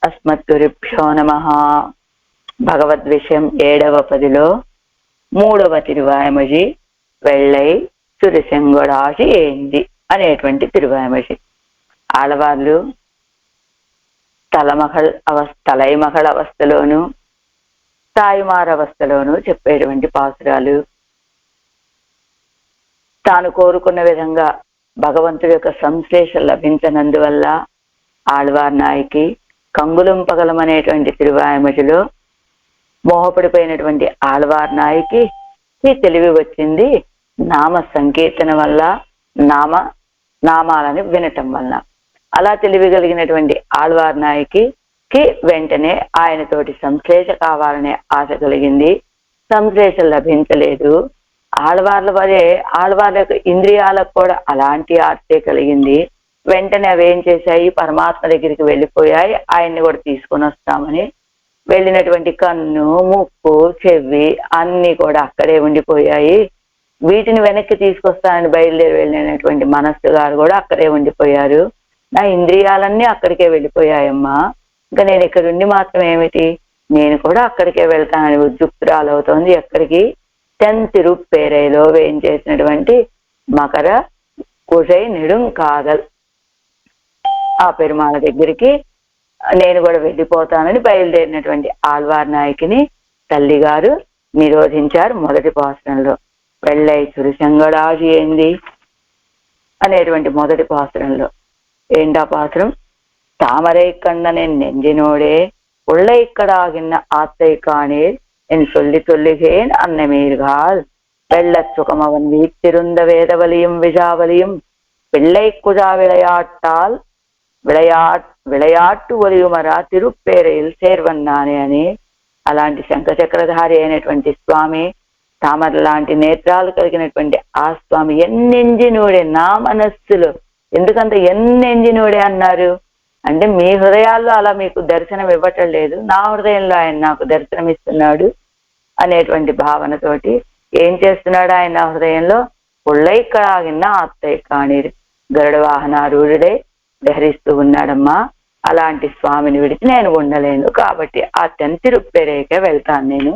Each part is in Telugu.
అస్మద్గురుభ్యో నమః. భగవద్ విషయం 7వ పదిలో 3వ తిరువాయమజి వెள்ளై సురిసెంగొడాసి ఏంది అనేటువంటి తిరువాయమజి. ఆడవాళ్ళు తలైమహళ అవస్థలోను తాయిమారవస్థలోను చెప్పేటువంటి పాసురాలు. తాను కోరుకున్న విధంగా భగవంతుడి యొక్క సంశ్లేషణ లభించనందువల్ల ఆళ్వార్ నాయకి కంగులం పగలం అనేటువంటి తిరువాయమజిలో మోహపడిపోయినటువంటి ఆళ్వార్ నాయకి తెలివి వచ్చింది నామ సంకీర్తన వల్ల, నామాలని వినటం వల్ల. అలా తెలివి కలిగినటువంటి ఆళ్వార్ నాయకి వెంటనే ఆయనతోటి సంశ్లేష కావాలనే ఆశ కలిగింది. సంశ్లేష లభించలేదు. ఆళ్వార్ల యొక్క ఇంద్రియాలకు కూడా అలాంటి ఆర్తే కలిగింది. వెంటనే అవేం చేశాయి, పరమాత్మ దగ్గరికి వెళ్ళిపోయాయి. ఆయన్ని కూడా తీసుకొని వస్తామని వెళ్ళినటువంటి కన్ను, ముక్కు, చెవి అన్ని కూడా అక్కడే ఉండిపోయాయి. వీటిని వెనక్కి తీసుకొస్తానని బయలుదేరి వెళ్ళినటువంటి మనస్సు గారు కూడా అక్కడే ఉండిపోయారు. నా ఇంద్రియాలన్నీ అక్కడికే వెళ్ళిపోయాయమ్మా, ఇంకా నేను ఇక్కడుండి మాత్రం ఏమిటి, నేను కూడా అక్కడికే వెళ్తానని ఉద్యుక్తురాలవుతోంది. ఎక్కడికి? తెంతిరుప్పేరైలో వేయించేసినటువంటి మకర కుషై నెడుంకాగల్ ఆ పెరుమాళ దగ్గరికి నేను కూడా వెళ్ళిపోతానని బయలుదేరినటువంటి ఆళ్వార్ నాయకిని తల్లిగారు నిరోధించారు. మొదటి పాసురంలో వెள்ளై సురిసెంగడాసి ఏంది అనేటువంటి మొదటి పాసురంలో. ఏంటా పాసురం? தாமரை கண்ணனின் நெஞ்சினோடே உள்ளை கடாகின்ற ஆத்தை காணீர் என் சொல்லி சொல்லுகேன் அன்னமீர்கள் வெள்ளச் சுகம் அவன் வீட்டிருந்த வேதவலியும் விஜாவலியும் பிள்ளை குஜா விளையாட்டால் విళయాట్టు ఒలియుమరా తిరుప్పేరైలు చేర్వన్నానే అని. అలాంటి శంఖచక్రధారి అయినటువంటి స్వామి, తామర లాంటి నేత్రాలు కలిగినటువంటి ఆ స్వామి ఎన్నెంజినూడే నా మనస్సులో. ఎందుకంత ఎన్నెంజినూడే అన్నారు అంటే మీ హృదయాల్లో అలా మీకు దర్శనం ఇవ్వటం లేదు, నా హృదయంలో ఆయన నాకు దర్శనం ఇస్తున్నాడు అనేటువంటి భావనతోటి ఏం చేస్తున్నాడు ఆయన నా హృదయంలో? పుళ్ళై కడాగిన్న అత్తయ్య కాణీరు గరుడ వాహనారూఢుడై విహరిస్తూ ఉన్నాడమ్మా. అలాంటి స్వామిని విడిచి నేను ఉండలేను, కాబట్టి ఆ తెంతిరుప్పేరేకే వెళ్తాను నేను.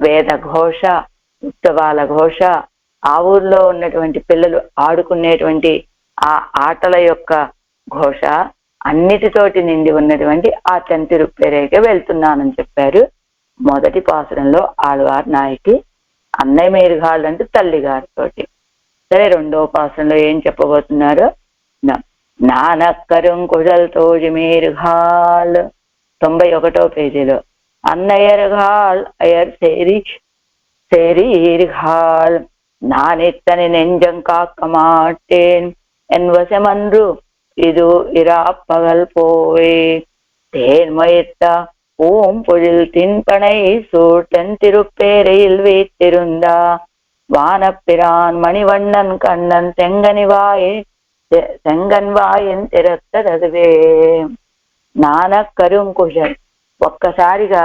వేద ఘోష, ఉత్సవాల ఘోష, ఆ ఊర్లో ఉన్నటువంటి పిల్లలు ఆడుకునేటువంటి ఆ ఆటల యొక్క ఘోష అన్నిటితోటి నిండి ఉన్నటువంటి ఆ తెంతిరుప్పేరేకే వెళ్తున్నానని చెప్పారు. మొదటి పాసురంలో ఆళ్వార్ నాయకి అన్నయ్య మేరుగాళ్ళు అంటే తల్లిగారితోటి. సరే, రెండవ పాసురంలో ఏం చెప్పబోతున్నారు? నానక్కరం కుజల్ తోజి మేరుగాల్ 91వ పేజీలో అన్నయ్యర్గాల్ అయర్ சேரிகள் நானித்தனை நெஞ்சம் காக்க மாட்டேன் என் வசமன்று இது இராப்பகல் போவே தேன்மயத்த பூம்பொழில் தின்பனை சூட்டன் திருப்பேரையில் வைத்திருந்தா வானப்பிரான் மணிவண்ணன் கண்ணன் செங்கன் వాయన్ తిరత్తదవే. నానక్కరుం కుశల్. ఒక్కసారిగా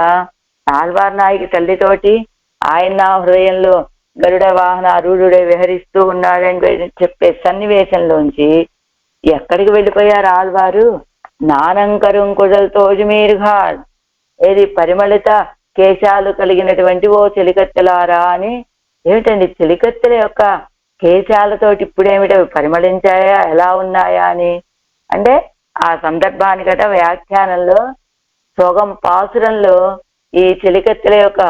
ఆళ్వార్ నాయకి తల్లితోటి ఆయన నా హృదయంలో గరుడ వాహన అరూఢుడై విహరిస్తూ ఉన్నాడని చెప్పే సన్నివేశంలోంచి ఎక్కడికి వెళ్ళిపోయారు ఆళ్వారు? నానంకరుం కుశల్ తోజు మీరుగాల్. ఏది పరిమళిత కేశాలు కలిగినటువంటి ఓ చెలికత్తెలారా అని. ఏమిటండి చెలికత్తెల యొక్క కేశాలతోటి ఇప్పుడేమిటి పరిమళించాయా, ఎలా ఉన్నాయా అని అంటే ఆ సందర్భానికట వ్యాఖ్యానంలో సోగం పాసురంలో ఈ చెలికత్తెల యొక్క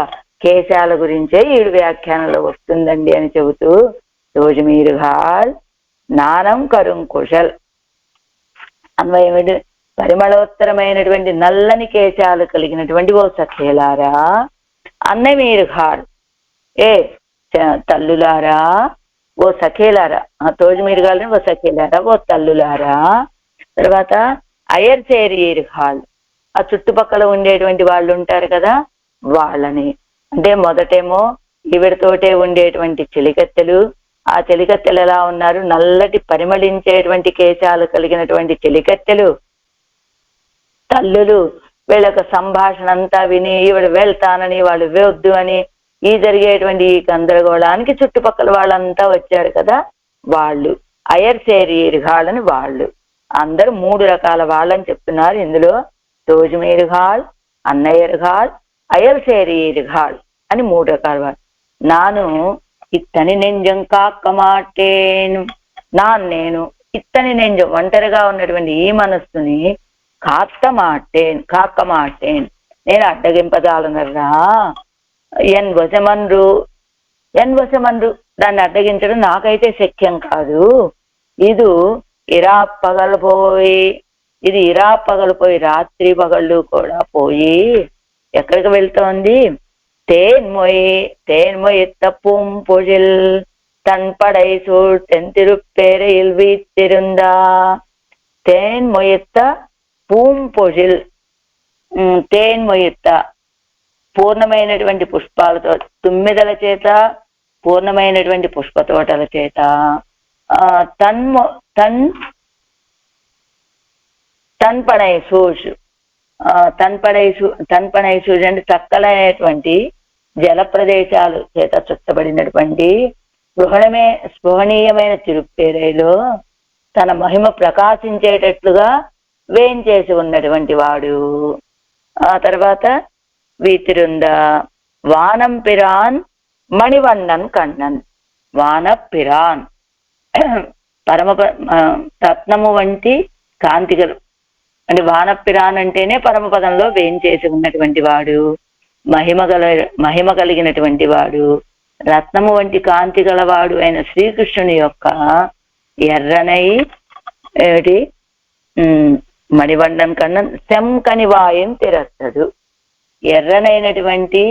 కేశాల గురించే ఈ వ్యాఖ్యానంలో వస్తుందండి అని చెబుతూ రోజు మీరుగాల్ నానం కరుం కుశల్ అన్వయమిటి పరిమళోత్తరమైనటువంటి నల్లని కేశాలు కలిగినటువంటి ఓ సఖేలారా, అన్నయ్య మీరుగాల్ ఏ తల్లులారా, ఓ సఖేలారా, తోజు మీరుగాలని ఓ సఖేలారా, ఓ తల్లులారా. తర్వాత అయర్ చేరిహాల్, ఆ చుట్టుపక్కల ఉండేటువంటి వాళ్ళు ఉంటారు కదా వాళ్ళని. అంటే మొదటేమో ఈవిడతోటే ఉండేటువంటి చెలికత్తెలు, ఆ చెలికత్తెలు ఎలా ఉన్నారు? నల్లటి పరిమళించేటువంటి కేశాలు కలిగినటువంటి చెలికత్తెలు. తల్లులు వీళ్ళొక సంభాషణ అంతా విని ఈవిడ వెళ్తానని వాళ్ళు వద్దు అని ఈ జరిగేటువంటి ఈ గందరగోళానికి చుట్టుపక్కల వాళ్ళంతా వచ్చారు కదా వాళ్ళు అయర్ చేరిహాలని వాళ్ళు. అందరూ 3 రకాల వాళ్ళని చెప్తున్నారు ఇందులో. తోజుమీరుగాళ్, అన్నయ్యరుగాళ్, అయల్ సేరీరుగాళ్ అని 3 రకాల వాడు. నాను ఇత్తని నెంజం కాక్క మాటేను, నేను ఇత్తని నెంజం ఒంటరిగా ఉన్నటువంటి ఈ మనస్సుని కాక్క మాటేన్ నేను అడ్డగింపజాలనరా. ఎన్ వశమన్రు దాన్ని అడ్డగించడం నాకైతే శక్యం కాదు. ఇది ఇరా పగలిపోయి రాత్రి పగళ్ళు కూడా పోయి ఎక్కడికి వెళ్తోంది? தேன்மொய்த்த பூம்பொழில் தன்படை சூழ் தென்திருப்பேரையில் வீத்திருந்தா. தேன்மொய்த்த పూంపొజిల్, తేన్మొయ్యత పూర్ణమైనటువంటి పుష్పాలతో, తుమ్మెదల చేత, పూర్ణమైనటువంటి పుష్ప తోటల చేత, తన్పడై సూష్ తన్పడై సూష్ అంటే చక్కలైనటువంటి జల ప్రదేశాలు చేత చుట్టబడినటువంటి స్పృహణీయమైన తిరుప్పేరైలో తన మహిమ ప్రకాశించేటట్లుగా వేంచేసి ఉన్నటువంటి వాడు. ఆ తర్వాత వీతిరుంద వానంపిరాన్ మణివన్నన్ కన్నన్. వానపిరాన్ రత్నము వంటి కాంతిగలు అంటే వానపిరాన్ అంటేనే పరమపదంలో వేంచేసి ఉన్నటువంటి వాడు, మహిమ కలిగినటువంటి వాడు, రత్నము వంటి కాంతి గలవాడు అయిన శ్రీకృష్ణుని యొక్క ఎర్రనై ఏమిటి మణివండన్ కన్నా శంకనివాయం తిరస్తడు. ఎర్రనైనటువంటి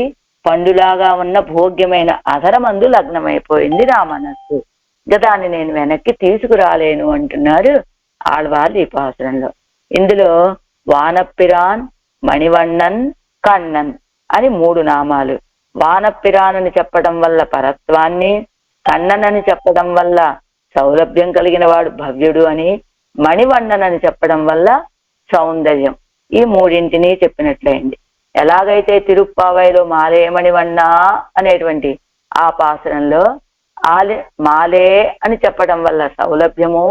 పండులాగా ఉన్న భోగ్యమైన అధరమందు లగ్నమైపోయింది నా మనస్సు. ఇంకా దాన్ని నేను వెనక్కి తీసుకురాలేను అంటున్నారు ఆళ్వార్లు ఈ పాసురంలో. ఇందులో వానపిరాన్, మణివన్నన్, కన్నన్ అని 3 నామాలు. వానపిరాన్ అని చెప్పడం వల్ల పరత్వాన్ని, కన్నన్ అని చెప్పడం వల్ల సౌలభ్యం కలిగిన వాడు భవ్యుడు అని, మణివన్నన్ అని చెప్పడం వల్ల సౌందర్యం, ఈ 3ంటిని చెప్పినట్లయింది. ఎలాగైతే తిరుప్పావైలో మాలే మణివన్నా అనేటువంటి ఆ పాసురంలో మాలే అని చెప్పడం వల్ల సౌలభ్యము,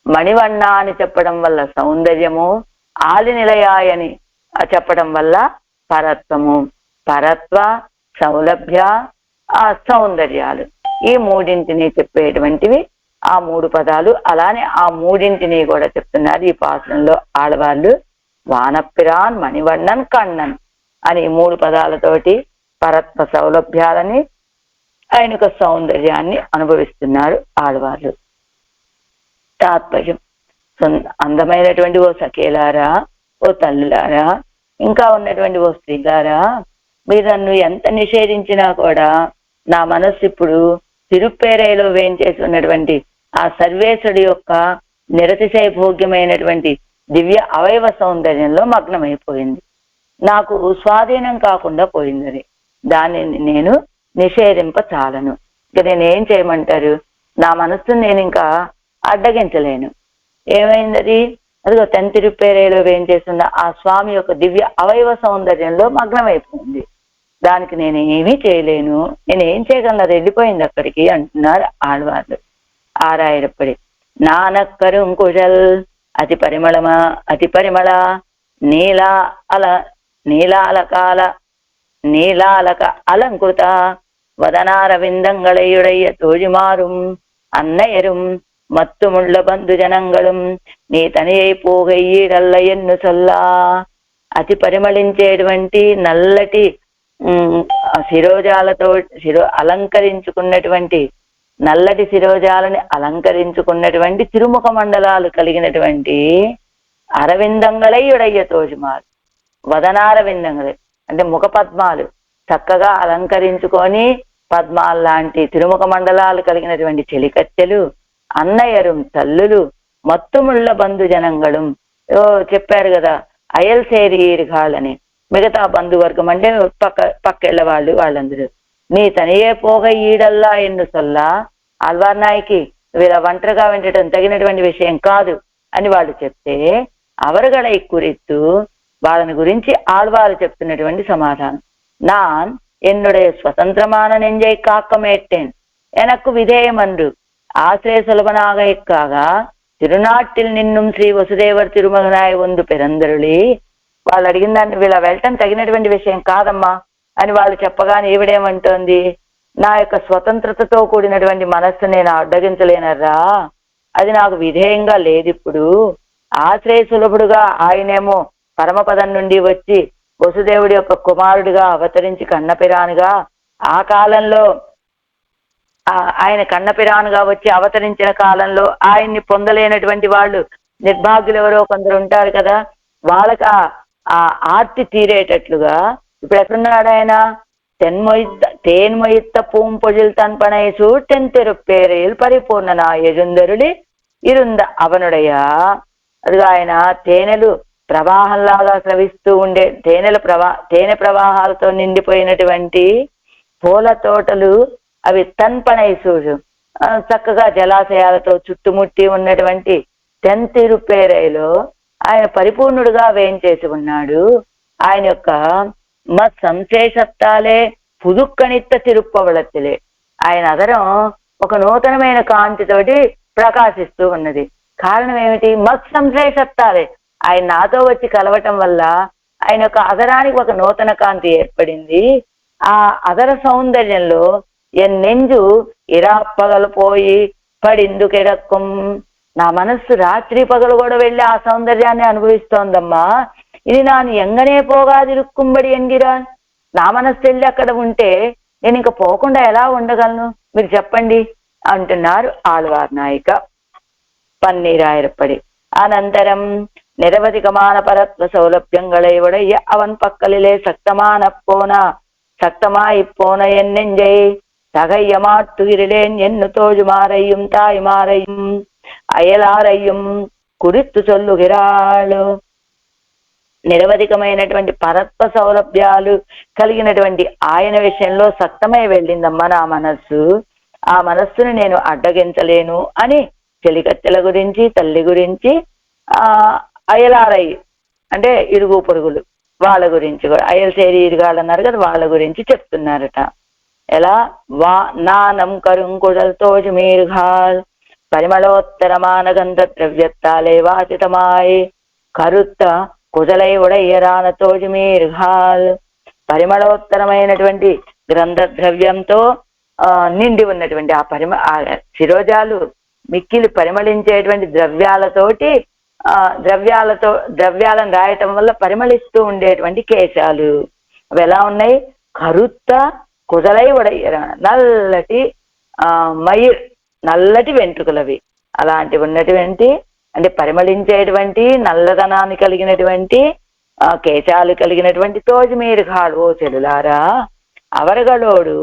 మణివన్న అని చెప్పడం వల్ల సౌందర్యము, ఆలి నిలయాయని చెప్పడం వల్ల పరత్వము, పరత్వ, సౌలభ్య, సౌందర్యాలు, ఈ 3ంటిని చెప్పేటువంటివి ఆ 3 పదాలు. అలానే ఆ 3ంటిని కూడా చెప్తున్నారు ఈ పాసురంలో ఆడవాళ్ళు. వానపిరాన్, మణివన్నన్, కన్నన్ అని 3 పదాలతోటి పరత్వ సౌలభ్యాలని, ఆయనకు సౌందర్యాన్ని అనుభవిస్తున్నారు ఆడవాళ్ళు. తాత్పర్యం: అందమైనటువంటి ఓ సఖేలారా, ఓ తల్లులారా, ఇంకా ఉన్నటువంటి ఓ స్త్రీలారా, మీరు నన్ను ఎంత నిషేధించినా కూడా నా మనస్సు ఇప్పుడు తిరుప్పేరైలో వేంచేసి ఉన్నటువంటి ఆ సర్వేశ్వరుడి యొక్క నిరతిశయ భోగ్యమైనటువంటి దివ్య అవయవ సౌందర్యంలో మగ్నమైపోయింది. నాకు స్వాధీనం కాకుండా పోయింది. దాన్ని నేను నిషేధింప చాలను. ఇక నేనేం చేయమంటారు? నా మనస్సును నేను ఇంకా అడ్డగించలేను. ఏమైంది? అదిగో తెంతిరుప్పేరైలో వేంచేస్తున్న ఆ స్వామి యొక్క దివ్య అవయవ సౌందర్యంలో మగ్నమైపోయింది. దానికి నేనేమీ చేయలేను. నేనేం చేయగలను? అది వెళ్ళిపోయింది అక్కడికి అంటున్నారు ఆళ్వార్లు. ఆరాయిరప్పటి నానక్కరుంకుశల్ అతి పరిమళ நீலாலக அலங்குத வதனாரவிந்தங்களையுடைய தோழிமாறும் அன்னையரும் மத்துமுள்ள பந்து ஜனங்களும் నీ తనియై పోగయ్యీడల్ల ఎన్ను సొల్లా. అతి పరిమళించేటువంటి నల్లటి శిరోజాలతో అలంకరించుకున్నటువంటి నల్లటి శిరోజాలని అలంకరించుకున్నటువంటి తిరుముఖ మండలాలు కలిగినటువంటి అరవిందంగళై ఉడయ్య తోజుమారు. వదనారవిందంగళై అంటే ముఖ పద్మాలు చక్కగా అలంకరించుకొని పద్మాలు లాంటి తిరుముఖ మండలాలు కలిగినటువంటి చెలికత్తెలు, అన్నయ్యరు, తల్లులు, మత్తుముళ్ళ బంధు జనంగళం చెప్పారు కదా, అయల్ సేరీర్గాళ్ళని, మిగతా బంధువర్గం అంటే పక్కెళ్ళ వాళ్ళందరూ. నీ తనియే పోగ ఈడల్లా ఎన్ను సొల్లా. ఆళ్వార్నాయికి వీళ్ళ ఒంటరిగా వినటం తగినటువంటి విషయం కాదు అని వాళ్ళు చెప్తే, అవరుగళై కురిత్తు వాళ్ళని గురించి ఆళ్వారు చెప్తున్నటువంటి సమాధానం. நான் என்னுடைய சுதந்திரமான நெஞ்சை காக்க மாட்டேன், எனக்கு விதேயமன்று ஆசிரிய சுலபனாக இக்காக திருநாட்டில் நின்னும் ஸ்ரீ வசுதேவர் திருமகனாய் ஒன்று பிறந்தருளி వాళ్ళు అడిగిన దాన్ని వీళ్ళ వెళ్ళటం తగినటువంటి విషయం కాదమ్మా అని వాళ్ళు చెప్పగానే ఈవిడేమంటోంది, నా యొక్క స్వతంత్రతతో కూడినటువంటి మనస్సు నేను అడ్డగించలేనరా, అది నాకు విధేయంగా లేదు. ఇప్పుడు ఆశ్రయ సులభుడుగా ఆయనేమో పరమపదం నుండి వచ్చి వసుదేవుడి యొక్క కుమారుడిగా అవతరించి కన్నపిరానుగా, ఆ కాలంలో ఆయన కన్నపిరానుగా వచ్చి అవతరించిన కాలంలో ఆయన్ని పొందలేనటువంటి వాళ్ళు నిర్భాగ్యులు ఎవరో కొందరు ఉంటారు కదా, వాళ్ళకి ఆ ఆర్తి తీరేటట్లుగా ఇప్పుడు ఎక్కడున్నాడు ఆయన? తేన్మొయిత్త పూంపొజిల్ తన్పనై సూటెన్ తిరుప్పేరేల్ పరిపూర్ణ యజుందరుడి ఇరుంద అవనుడయ్యా. అదిగా ఆయన తేనెలు ప్రవాహంలాగా స్రవిస్తూ ఉండే తేనె ప్రవాహాలతో నిండిపోయినటువంటి పూల తోటలు, అవి తన్పనై సూడు చక్కగా జలాశయాలతో చుట్టుముట్టి ఉన్నటువంటి తెంతిరుపేరైలో ఆయన పరిపూర్ణుడుగా వేయించేసి ఉన్నాడు. ఆయన యొక్క సంశేషత్తాలే పుదుక్కనిత్త తిరుప్పవళత్తులే, ఆయన అదరం ఒక నూతనమైన కాంతితోటి ప్రకాశిస్తూ ఉన్నది. కారణం ఏమిటి? సంశేషత్తాలే, ఆయన నాతో వచ్చి కలవటం వల్ల ఆయన యొక్క అదరానికి ఒక నూతన కాంతి ఏర్పడింది. ఆ అదర సౌందర్యంలో ఎన్నెంజు ఇరాప్పగలపోయి పడిందుకెడక్కం, నా మనస్సు రాత్రి పగలు కూడా వెళ్ళి ఆ సౌందర్యాన్ని అనుభవిస్తోందమ్మా. ఇది నాను ఎంగనే పోగాదిరుక్కుంబడి ఎంగిరా, నా మనస్సు వెళ్ళి అక్కడ ఉంటే నేను ఇంకా పోకుండా ఎలా ఉండగలను, మీరు చెప్పండి అంటున్నారు ఆళ్వార్ నాయిక పన్నీరాయిరప్పడి. అనంతరం నిరవధికమాన పరత్వ సౌలభ్యంగళైవడయ్య అవన్ పక్కలిలే சக்தமாய்ப்போன என்னெஞ்சை தகையமாட்டுகிரிலேன் என்னு தோஜுமாரையும் தாய்மாரையும் అయలారయ్యం కురిత్తు చొల్లుగిరాళ్ళు. నిరవధికమైనటువంటి పరత్వ సౌలభ్యాలు కలిగినటువంటి ఆయన విషయంలో సక్తమై వెళ్ళిందమ్మా నా మనస్సు. ఆ మనస్సును నేను అడ్డగించలేను అని చెలికత్తెల గురించి, తల్లి గురించి, అయలారయ్యి అంటే ఇరుగు పొరుగులు వాళ్ళ గురించి కూడా, అయల్సేరి ఇరుగాళ్ళు అన్నారు కదా, వాళ్ళ గురించి చెప్తున్నారట. ఎలా? నానం కరుంకుడల్ తోజు మీరుగాల్ పరిమళోత్తరమాన గంధ ద్రవ్యత్తాలే వాచితమాయ్ కరుత్త కుజలై ఉడయ్యరాన తోజు మీరుగాల్. పరిమళోత్తరమైనటువంటి గ్రంథ ద్రవ్యంతో నిండి ఉన్నటువంటి ఆ శిరోజాలు మిక్కిలి పరిమళించేటువంటి ద్రవ్యాలతోటి ద్రవ్యాలను రాయటం వల్ల పరిమళిస్తూ ఉండేటువంటి కేశాలు అవి ఎలా ఉన్నాయి? కరుత్త కుదలై ఉడయ్యరా, నల్లటి నల్లటి వెంట్రుకలవి అలాంటివి ఉన్నటువంటి, అంటే పరిమళించేటువంటి నల్లదనాన్ని కలిగినటువంటి కేశాలు కలిగినటువంటి తోజు మీరు కాడు. ఓ చెలులారా, అవరగలోడు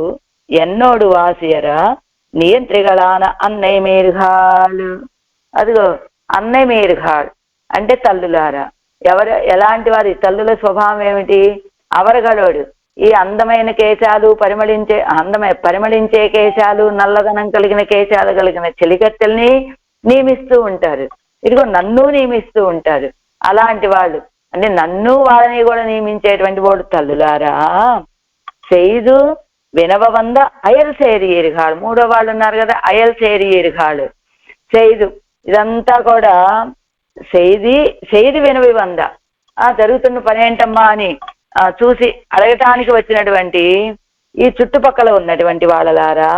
ఎన్నోడు వాసియరా నియంత్రిగళాన అన్నయ్య మీరుగాళ్ళు. అదిగో అన్నయ్య మీరుగాడు అంటే తల్లులారా. ఎలాంటి వారి తల్లుల స్వభావం ఏమిటి? అవరగలోడు ఈ అందమైన కేశాలు పరిమళించే కేశాలు, నల్లదనం కలిగిన కేశాలు కలిగిన చెలికత్తెల్ని నియమిస్తూ ఉంటారు. ఇదిగో నన్ను నియమిస్తూ ఉంటారు. అలాంటి వాళ్ళు అంటే నన్ను వాళ్ళని కూడా నియమించేటువంటి వాడు తల్లులారా. செய்து వినవవంద అయల్ సేరి ఎరుగాడు. మూడో వాళ్ళు ఉన్నారు కదా, అయల్ సేరి ఎరుగాడు. செய்து ఇదంతా కూడా செய்ది వినవి వంద, జరుగుతున్న పని ఏంటమ్మా అని చూసి అడగటానికి వచ్చినటువంటి ఈ చుట్టుపక్కల ఉన్నటువంటి వాళ్ళలారా,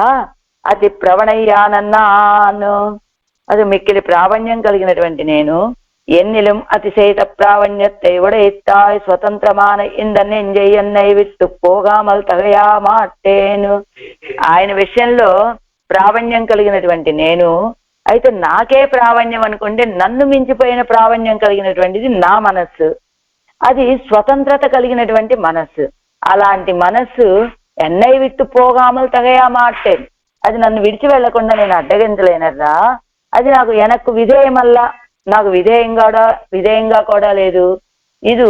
అతి ప్రవణయ్యానన్నాను, అది మిక్కిలి ప్రావణ్యం కలిగినటువంటి నేను, ఎన్నిலும் அதிசயத பிராவண்யத்தை உடைத்தாய் స్వతంత్రమాన ఇందన్నెంజయ్యన్నై విట్టు పోగామల్ తగయా మాటేను. ఆయన విషయంలో ప్రావణ్యం కలిగినటువంటి నేను, అయితే నాకే ప్రావణ్యం అనుకుంటే నన్ను మించిపోయిన ప్రావణ్యం కలిగినటువంటిది నా మనస్సు. అది స్వతంత్రత కలిగినటువంటి మనస్సు. అలాంటి మనస్సు ఎన్నై విట్టు పోగామల్ తగయా మాటేను, అది నన్ను విడిచి వెళ్లకుండా నేను అడ్డగించలేనరా. అది నాకు వెనక్కు విధేయమల్లా, నాకు విధేయంగా కూడా లేదు. ఇది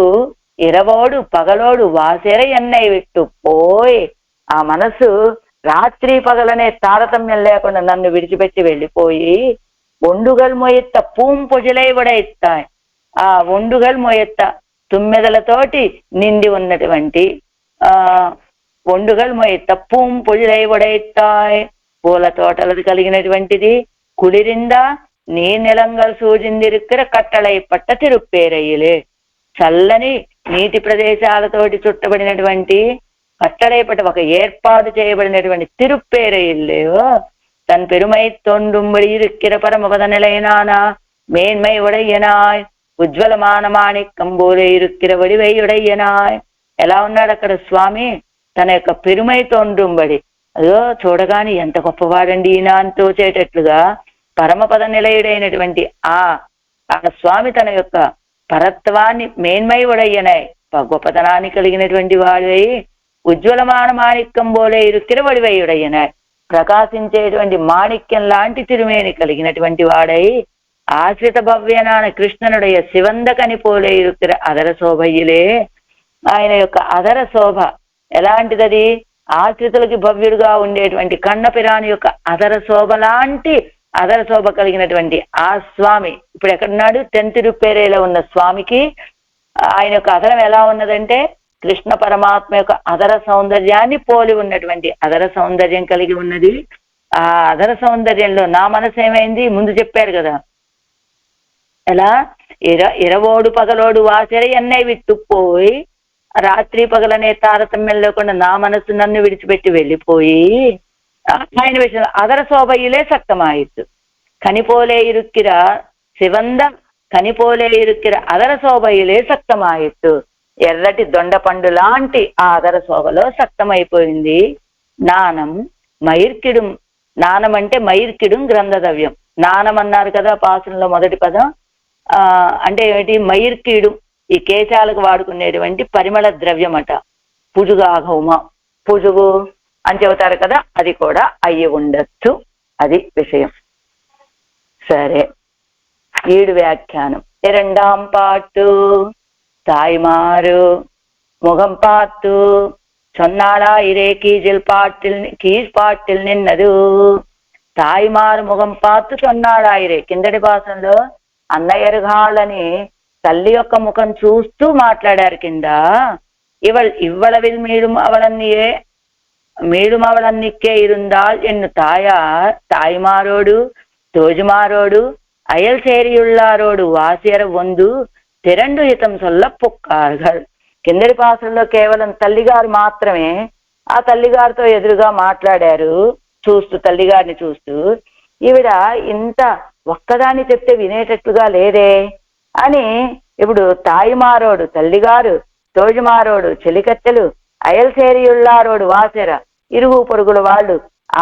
ఇరవోడు పగలోడు వాసేర ఎన్నై విట్టు పోయ్. ఆ మనసు రాత్రి పగలనే తారతమ్యం లేకుండా నన్ను విడిచిపెట్టి వెళ్ళిపోయి ఒండుగల్ మొయ్యెత్త పూంపొజలై ఉడైత్తాయ్. ఆ ఒండుగల్ మొయ్యెత్త తుమ్మెదలతోటి నిండి ఉన్నటువంటి ఒండుగల్ మొయ్యెత్త పూంపొజలై ఉడైత్తాయ్, పూల తోటలు కలిగినటువంటిది. కుళిరిందా నీ నిలంగల్ సూచిందిరుక్కిర కట్టళై పట్ట తిరుప్పేరయ్యలే, చల్లని నీటి ప్రదేశాలతోటి చుట్టబడినటువంటి కట్టడైపటి ఒక ఏర్పాటు చేయబడినటువంటి తిరుప్పేరైల్లేవో தன் பெருமை தோன்றும்படி இருக்கிற பரமபத நிலையினானா மேன்மை உடையனாய் ఉజ్వలమాన మాణిక్యం పోలే ఇరుక్కిర వడివై ఉడయ్యనాయ్. ఎలా ఉన్నాడు అక్కడ స్వామి? తన యొక్క పెరుమై తోండ్రుంబడి, అదో చూడగాని ఎంత గొప్పవాడండి ఈయన అని తోచేటట్లుగా పరమపద నిలయుడైనటువంటి ఆ స్వామి తన యొక్క పరత్వాన్ని మేన్మై ఉడయ్యనాయ్, గొప్పతనాన్ని కలిగినటువంటి వాడివై ఉజ్వలమాన మాణిక్యం పోలే ఇరుక్కిర వడివై ఉడయ్యనాయ్, ప్రకాశించేటువంటి మాణిక్యం లాంటి తిరుమేని కలిగినటువంటి వాడై ఆశ్రిత భవ్యనాన కృష్ణనుடைய శివంద కనిపోలే ఇరుక్కిర అదర శోభయ్యలే. ఆయన యొక్క అదర శోభ ఎలాంటిదది? ఆశ్రితులకి భవ్యుడుగా ఉండేటువంటి కన్నపిరాని యొక్క అదర శోభ లాంటి అదర శోభ కలిగినటువంటి ఆ స్వామి ఇప్పుడు ఎక్కడున్నాడు? తెంతిరుప్పేరేలో ఉన్న స్వామికి ఆయన యొక్క అదరం ఎలా ఉన్నదంటే కృష్ణ పరమాత్మ యొక్క అదర సౌందర్యాన్ని పోలి ఉన్నటువంటి అదర సౌందర్యం కలిగి ఉన్నది. ఆ అదర సౌందర్యంలో నా మనసు ఏమైంది? ముందు చెప్పారు కదా, ఎలా ఇరవోడు పగలోడు వాసరి ఎన్నై విట్టుపోయి రాత్రి పగలనే తారతమ్యం లేకుండా నా మనసు నన్ను విడిచిపెట్టి వెళ్ళిపోయి ఆయన విషయం అదర శోభయిలే సక్తమాయిత్తు కనిపోలే ఇరుక్కిర శివంద కనిపోలే ఇరుక్కిర అదర శోభయిలే సక్తమాయిత్తు. ఎర్రటి దొండ పండు లాంటి ఆ అదర శోభలో సక్తమైపోయింది. నానం మైర్కిడు, నానం అంటే మైర్కిడు గ్రంథదవ్యం. నానం అన్నారు కదా పాసురంలో మొదటి పదం. అంటే ఏమిటి? మైర్కీడు, ఈ కేశాలకు వాడుకునేటువంటి పరిమళ ద్రవ్యం అట. పుజుగాఘౌమ, పుజుగు అని చెబుతారు కదా, అది కూడా అయ్యి ఉండొచ్చు, అది విషయం. సరే, ఈడు వ్యాఖ్యానం. இரண்டாம் பாட்டு. தாய்மாறு முகம் பார்த்து சொன்னாளாயிரே கீழ் பாட்டில் నిన్నదు. తాయిమారు ముఖం పాత్తు చొన్నాడాయిరే. కిందటి భాషలో అన్నయ్యరుగాళ్ళని తల్లి యొక్క ముఖం చూస్తూ మాట్లాడారు కింద. ఇవ్వళవిల్ மீடும் அவளன்னிக்கே இருந்தால் என்னு தாய்மாரோடு தோஜுமாரோடு அயல் சேரிయుள்ளாరోడు వాసియర వందు తెరండు హితం సొల్ల పొక్కారుగల్. కిందటి పాసంలో కేవలం తల్లిగారు మాత్రమే ఆ తల్లిగారితో ఎదురుగా మాట్లాడారు, తల్లిగారిని చూస్తూ. ఈవిడ ఇంత ఒక్కదాన్ని చెప్తే వినేటట్టుగా లేదే అని ఇప్పుడు తాయిమారోడు తల్లిగారు, తోజుమారోడు చెలికత్తెలు, అయల్సేరియుళ్ళారోడు వాసెర ఇరుగు పొరుగుల వాళ్ళు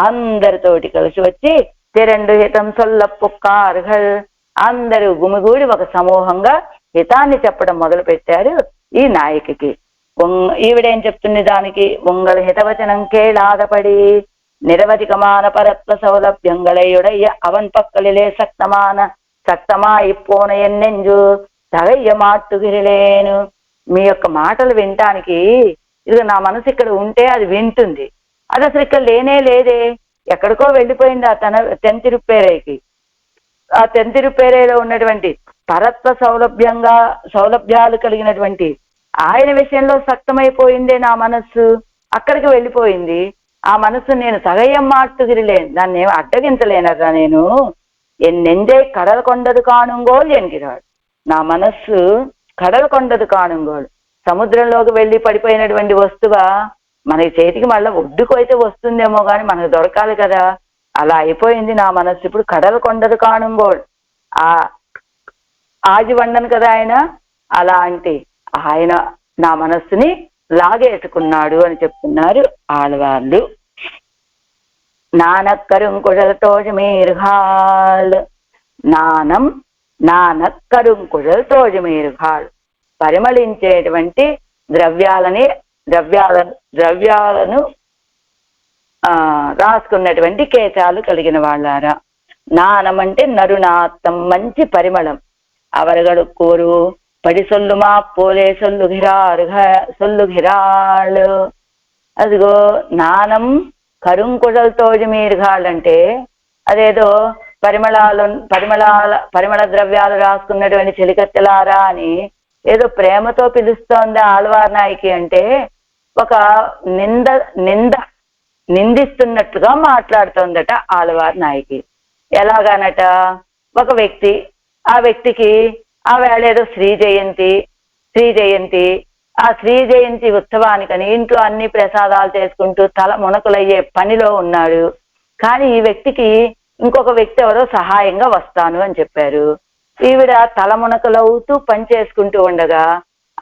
అందరితోటి కలిసి వచ్చి తెరండు హితం సొల్ల పొక్కారుగల్, అందరూ గుమిగూడి ఒక సమూహంగా హితాన్ని చెప్పడం మొదలు పెట్టారు ఈ నాయకికి. ఈవిడేం చెప్తుంది దానికి? ఉంగళ హితవచనం కేళాదపడి నిరవధికమాన పరత్వ సౌలభ్యంగళయుడయ్య అవన్ పక్కలిలే సక్తమా ఇప్పోన ఎన్నెంజు తగయ్య మాట్టుగిరిలేను. మీ యొక్క మాటలు వినటానికి ఇది నా మనసు ఇక్కడ ఉంటే అది వింటుంది, అది అసలు ఇక్కడ లేనే లేదే, ఎక్కడికో వెళ్ళిపోయింది ఆ తెంతిరుప్పేరైకి. ఆ తెంతిరుప్పేరైలో ఉన్నటువంటి పరత్వ సౌలభ్యాలు కలిగినటువంటి ఆయన విషయంలో సక్తమైపోయిందే నా మనస్సు, అక్కడికి వెళ్ళిపోయింది. ఆ మనస్సు నేను తగయ్యమ్మాట్టుగిరిలేను, దాన్ని ఏమి అడ్డగించలేనరా నేను. ఎన్నెంజై కడల కొండదు కానుంగోలు ఎన్గిరాడు. నా మనస్సు కడల కొండదు కానుంగోలు, సముద్రంలోకి వెళ్ళి పడిపోయినటువంటి వస్తువా మనకి చేతికి మళ్ళీ ఒడ్డుకు అయితే వస్తుందేమో కానీ మనకు దొరకాలి కదా, అలా అయిపోయింది నా మనస్సు. ఇప్పుడు కడల కొండదు కానుంగోలు, ఆజివండను కదా ఆయన, అలాంటి ఆయన నా మనస్సుని లాగేసుకున్నాడు అని చెప్తున్నారు ఆడవాళ్ళు. నానక్కరుంకుഴల్తోజమీర్ఘాళ్. నానక్కరుంకుഴల్తోజమీర్ఘాళ్ పరిమళించేటువంటి ద్రవ్యాలను రాసుకున్నటువంటి కేశాలు కలిగిన వాళ్ళారా. నానం అంటే నరునాత్తం, మంచి పరిమళం. అవరగడు కోరు పడి సొల్లుమా పోలే సొల్లుఘిరాళ్ళు. అదిగో నానం కరుంకుഴల్తోజమీర్ఘాళ్ళంటే అదేదో పరిమళ ద్రవ్యాలు రాసుకున్నటువంటి చెలికత్తెలారా అని ఏదో ప్రేమతో పిలుస్తోంది ఆళ్వార్ నాయకి అంటే ఒక నిందిస్తున్నట్లుగా మాట్లాడుతోందట ఆళ్వార్ నాయకి. ఎలాగానట, ఒక వ్యక్తి, ఆ వ్యక్తికి ఆ వేళ ఏదో శ్రీ జయంతి ఆ శ్రీ జయంతి ఉత్సవానికని ఇంట్లో అన్ని ప్రసాదాలు చేసుకుంటూ తల మునకలయ్యే పనిలో ఉన్నాడు. కానీ ఈ వ్యక్తికి ఇంకొక వ్యక్తి ఎవరో సహాయంగా వస్తాను అని చెప్పారు. ఈవిడ తల మునకలవుతూ పని చేసుకుంటూ ఉండగా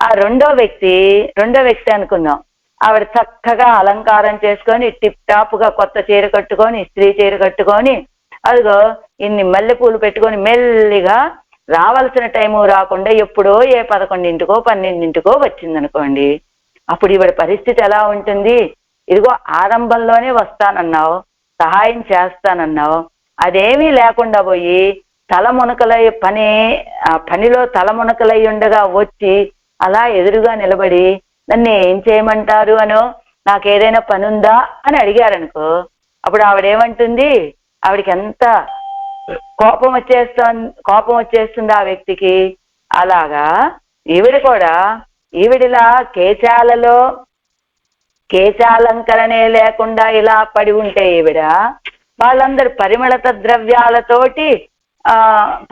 ఆ రెండో వ్యక్తి అనుకుందాం, ఆవిడ చక్కగా అలంకారం చేసుకొని టిప్ టాప్ గా కొత్త చీర కట్టుకొని స్త్రీ చీర కట్టుకొని అదిగో ఇన్ని మల్లెపూలు పెట్టుకొని మెల్లిగా రావాల్సిన టైము రాకుండా ఎప్పుడో 11కో 12కో వచ్చిందనుకోండి. అప్పుడు ఈవిడ పరిస్థితి ఎలా ఉంటుంది? ఇదిగో ఆరంభంలోనే వస్తానన్నావు, సహాయం చేస్తానన్నావు, అదేమీ లేకుండా పోయి తల మునకలై పనిలో తల మునకలై ఉండగా వచ్చి అలా ఎదురుగా నిలబడి నన్ను ఏం చేయమంటారు అనో, నాకేదైనా పని ఉందా అని అడిగారనుకో, అప్పుడు ఆవిడేమంటుంది? ఆవిడకి ఎంత కోపం వచ్చేస్తుంది ఆ వ్యక్తికి. అలాగా ఈవిడ కూడా ఈవిడిలా కేశాలంకరణే లేకుండా ఇలా పడి ఉంటే ఈవిడ వాళ్ళందరూ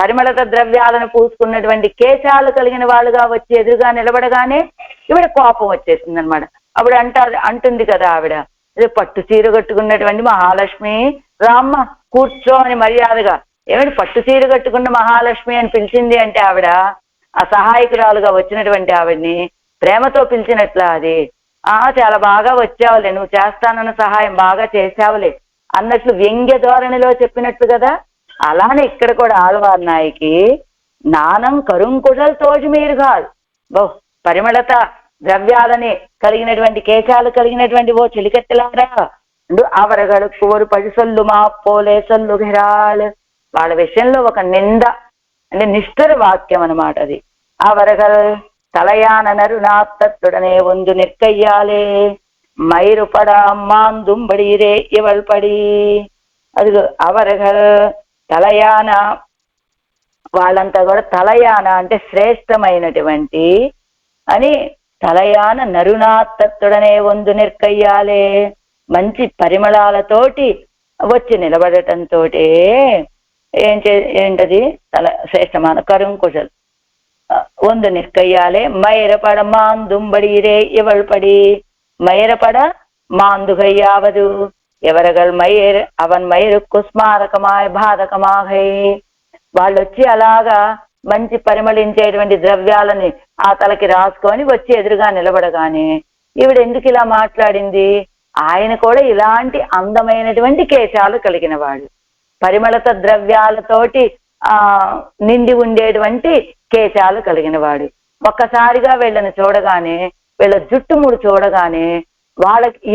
పరిమళత ద్రవ్యాలను పూసుకున్నటువంటి కేశాలు కలిగిన వాళ్ళుగా వచ్చి ఎదురుగా నిలబడగానే ఈవిడ కోపం వచ్చేసింది అనమాట. అప్పుడు అంటుంది కదా ఆవిడ, పట్టు చీర కట్టుకున్నటువంటి మహాలక్ష్మి రామ్మ కూర్చో అని మర్యాదగా, ఏమిటి పట్టు చీర కట్టుకున్న మహాలక్ష్మి అని పిలిచింది అంటే ఆవిడ ఆ సహాయకురాలుగా వచ్చినటువంటి ఆవిడ్ని ప్రేమతో పిలిచినట్లా అది. చాలా బాగా వచ్చావులే, నువ్వు చేస్తానన్న సహాయం బాగా చేసావులే అన్నట్లు వ్యంగ్య ధోరణిలో చెప్పినట్లు కదా. అలానే ఇక్కడ కూడా ఆళ్వార్ నాయకి నానం కరుంకుడల్ తోజు మీరు కాదు పరిమళత ద్రవ్యాలని కలిగినటువంటి కేశాలు కలిగినటువంటి ఓ చెలికత్తెలారా, అవరగడుకు ఒక పడిసొల్లు మా పోలే సొల్లు ఘిరాళ్. వాళ్ళ విషయంలో ఒక నింద అంటే నిష్ఠుర వాక్యం అనమాట అది. అవరగల్ தலையான நருநாத்தத்துடனே ஒன்று நிற்கையாலே மயிருபடா அம்மாந்தும்படிரே இவள் படி. అది అవరగల్ తలయాన, వాళ్ళంతా కూడా తలయాన అంటే శ్రేష్టమైనటువంటి అని, తలయాన నరునాత్తత్తుడనే వందు నిర్కయ్యాలే, మంచి పరిమళాలతోటి వచ్చి నిలబడటంతో ఏంటది శ్రేష్టமான కరుంకుశల్ ಒಂದು ನಿಕ್ಕಯ್ಯಾಲೆ ಮೈರಪಡ ಮಾಂದುಂಬಡೀರೇ ಇವಳ್ ಪಡಿ. ಮೈರಪಡ మాందుగయ్యావదు ఎవరగల్ మయిర్ అవన్ మయిరుక్కు స్మారకమాయ బాధకమాహై. వాళ్ళు వచ్చి అలాగా మంచి పరిమళించేటువంటి ద్రవ్యాలని ఆ తలకి రాసుకొని వచ్చి ఎదురుగా నిలబడగానే ఈవిడ ఎందుకు ఇలా మాట్లాడింది? ఆయన కూడా ఇలాంటి అందమైనటువంటి కేశాలు కలిగిన వాడు, పరిమళత ద్రవ్యాలతోటి నిండి ఉండేటువంటి కేశాలు కలిగిన వాడు. ఒక్కసారిగా వీళ్ళని చూడగానే, వీళ్ళ జుట్టుముడు చూడగానే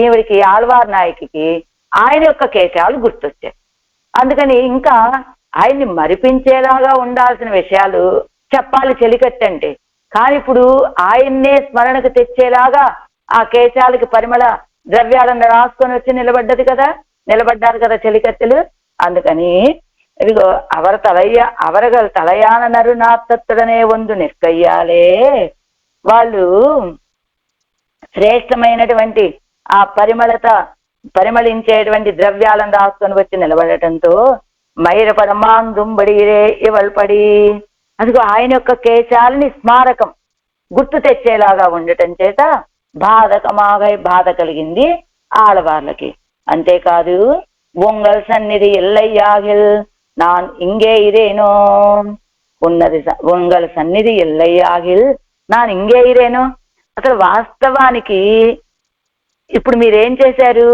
ఈవిడికి ఆళ్వార్ నాయకికి ఆయన యొక్క కేశాలు గుర్తొచ్చాయి. అందుకని ఇంకా ఆయన్ని మరిపించేలాగా ఉండాల్సిన విషయాలు చెప్పాలి చెలికట్టంటే, కానీ ఇప్పుడు ఆయన్నే స్మరణకు తెచ్చేలాగా ఆ కేశాలకి పరిమళ ద్రవ్యాలను రాసుకొని వచ్చి నిలబడ్డారు కదా చెలికత్తెలు. అందుకని ఇదిగో అవరగల్ తలయాన నరునాత్తత్తుడనే వందు నిక్కయ్యాలే, వాళ్ళు శ్రేష్టమైనటువంటి ఆ పరిమళించేటువంటి ద్రవ్యాలను రాసుకొని వచ్చి నిలబడటంతో మైరపడమాందుంబడిరే ఇవల్ పడి, అదిగో ఆయన యొక్క కేశాలని స్మారకం గుర్తు తెచ్చేలాగా ఉండటం చేత బాధ కలిగింది ఆడవాళ్ళకి. అంతేకాదు உங்கள் సన్నిధి ఎల్లయ్యాగిల్ நான் இங்கே ఇరేనో ఉన్నది, உங்கள் సన్నిధి ఎల్లయ్యాగిల్ நான் ఇంగే ఇరేనో. అసలు వాస్తవానికి ఇప్పుడు మీరేం చేశారు?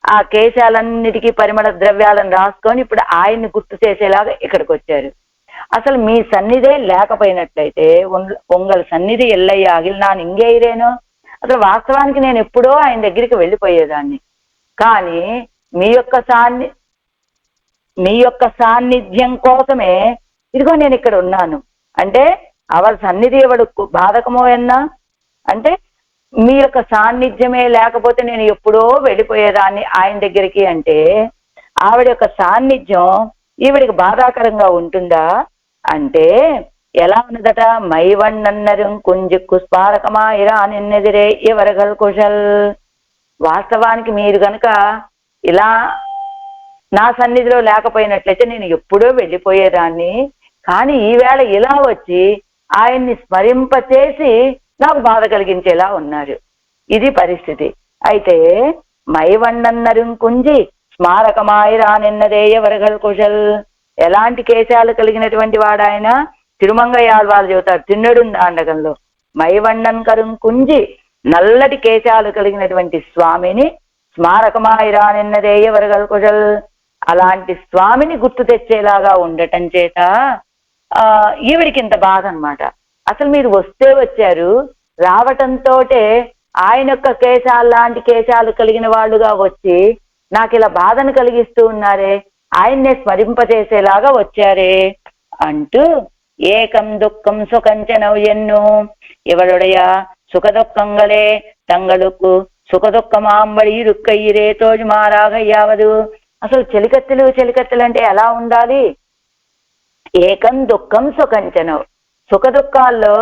ఆ కేశాలన్నిటికీ పరిమళ ద్రవ్యాలను రాసుకొని ఇప్పుడు ఆయన్ని గుర్తు చేసేలాగా ఇక్కడికి వచ్చారు. అసలు మీ సన్నిధే లేకపోయినట్లయితే உங்கள் సన్నిధి ఎల్లయ్యాగిల్ நான் ఇంగే ఇరేనో, అసలు వాస్తవానికి నేను ఎప్పుడో ఆయన దగ్గరికి వెళ్ళిపోయేదాన్ని. కానీ మీ యొక్క సాన్నిధ్యం కోసమే ఇదిగో నేను ఇక్కడ ఉన్నాను అంటే, అవర్ సన్నిధి ఎవడు బాధకమో అన్నా అంటే మీ యొక్క సాన్నిధ్యమే లేకపోతే నేను ఎప్పుడో వెళ్ళిపోయేదాన్ని ఆయన దగ్గరికి అంటే, ఆవిడ యొక్క సాన్నిధ్యం ఈవిడికి బాధాకరంగా ఉంటుందా అంటే ఎలా ఉన్నదట? మైవన్నన్నరు కుంజిక్కు స్మారకమా ఇరా నిన్నెదిరే ఎవరగల్ కుశల్. వాస్తవానికి మీరు గనక ఇలా నా సన్నిధిలో లేకపోయినట్లయితే నేను ఎప్పుడో వెళ్ళిపోయేదాన్ని. కానీ ఈవేళ ఇలా వచ్చి ఆయన్ని స్మరింపచేసి నాకు బాధ కలిగించేలా ఉన్నారు. ఇది పరిస్థితి. అయితే మైవಣ್ಣన్నరుం కుంజి స్మారకమాయిరా నిన్నదే ఎవరగల్ కుశల్. ఎలాంటి కేశాలు కలిగినటువంటి వాడాయన? తిరుమంగయాళ్వారు చెబుతారు తిన్నడు దాండకంలో, మైవಣ್ಣన్ కరుం కుంజి, నల్లటి కేశాలు కలిగినటువంటి స్వామిని స్మారకమాయిరా నిన్నదే ఎవరగల్ కుశల్, అలాంటి స్వామిని గుర్తు తెచ్చేలాగా ఉండటం చేత ఈవిడికి ఇంత బాధ అనమాట. అసలు మీరు వస్తే వచ్చారు, రావటంతో ఆయన యొక్క కేశాలు లాంటి కేశాలు కలిగిన వాళ్ళుగా వచ్చి నాకు ఇలా బాధను కలిగిస్తూ ఉన్నారే, ఆయన్నే స్మరింపజేసేలాగా వచ్చారే అంటూ ఏకం దుఃఖం సుఖంచనౌ ఎన్నో ఇవளுடைய సుఖదుఃఖంగలే తంగళుకు సుఖదుఃఖమాంబడి ఇరుక్కయ్యిరే తోజుమారాగయ్యావదు. అసలు చెలికత్తెలు అంటే ఎలా ఉండాలి? ఏకం దుఃఖం సుఖంచనౌ, సుఖ దుఃఖాల్లో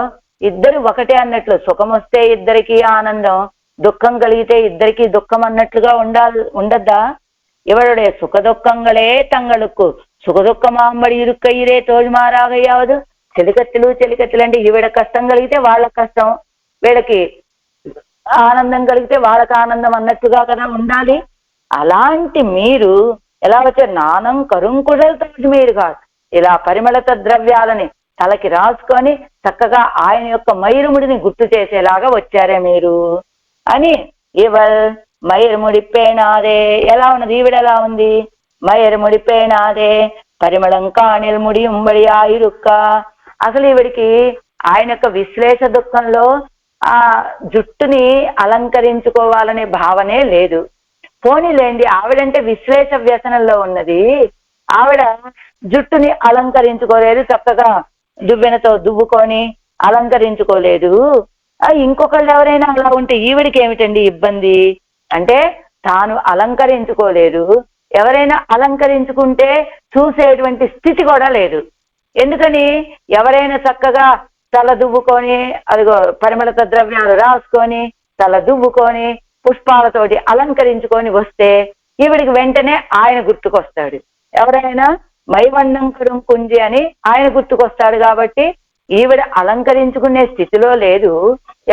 ఇద్దరు ఒకటే అన్నట్లు, సుఖం వస్తే ఇద్దరికి ఆనందం, దుఃఖం కలిగితే ఇద్దరికి దుఃఖం అన్నట్లుగా ఉండద్దా? ఇవளுடைய సుఖ దుఃఖంగలే తంగళుకు సుఖదుఃఖమాంబడి ఇరుక్కయ్యిరే తోజుమారాగయ్యావదు. చెలికత్తెలు అంటే ఈవిడ కష్టం కలిగితే వాళ్ళకి కష్టం, వీళ్ళకి ఆనందం కలిగితే వాళ్ళకి ఆనందం అన్నట్టుగా కదా ఉండాలి. అలాంటి మీరు ఎలా వచ్చారు? నానం కరుంకుడలతో మీరు కాదు, ఇలా పరిమళత ద్రవ్యాలని తలకి రాసుకొని చక్కగా ఆయన యొక్క మైరుముడిని గుర్తు చేసేలాగా వచ్చారే మీరు అని. ఇవల్ మయిర్ముడిపేనాదే, ఎలా ఉన్నది ఈవిడ? ఎలా ఉంది? మయిర్ముడిపేనాదే పరిమళం కాణిల్ ముడి ఉంబడి ఆయురుక్క. అసలు ఈవిడికి ఆయన యొక్క విశ్లేష దుఃఖంలో ఆ జుట్టుని అలంకరించుకోవాలనే భావనే లేదు. పోనీలేండి, ఆవిడంటే విశ్లేష వ్యసనంలో ఉన్నది, ఆవిడ జుట్టుని అలంకరించుకోలేదు, చక్కగా దువ్వెనతో దువ్వుకొని అలంకరించుకోలేదు. ఇంకొకళ్ళు ఎవరైనా అలా ఉంటే ఈవిడికి ఏమిటండి ఇబ్బంది అంటే, తాను అలంకరించుకోలేదు, ఎవరైనా అలంకరించుకుంటే చూసేటువంటి స్థితి కూడా లేదు. ఎందుకని? ఎవరైనా చక్కగా తల దువ్వుకొని, అదిగో పరిమళత ద్రవ్యాలు రాసుకొని తల దువ్వుకొని పుష్పాలతోటి అలంకరించుకొని వస్తే ఈవిడికి వెంటనే ఆయన గుర్తుకొస్తాడు. ఎవరైనా మైవన్నం కరుం కుంజి అని ఆయన గుర్తుకొస్తాడు. కాబట్టి ఈవిడ అలంకరించుకునే స్థితిలో లేదు,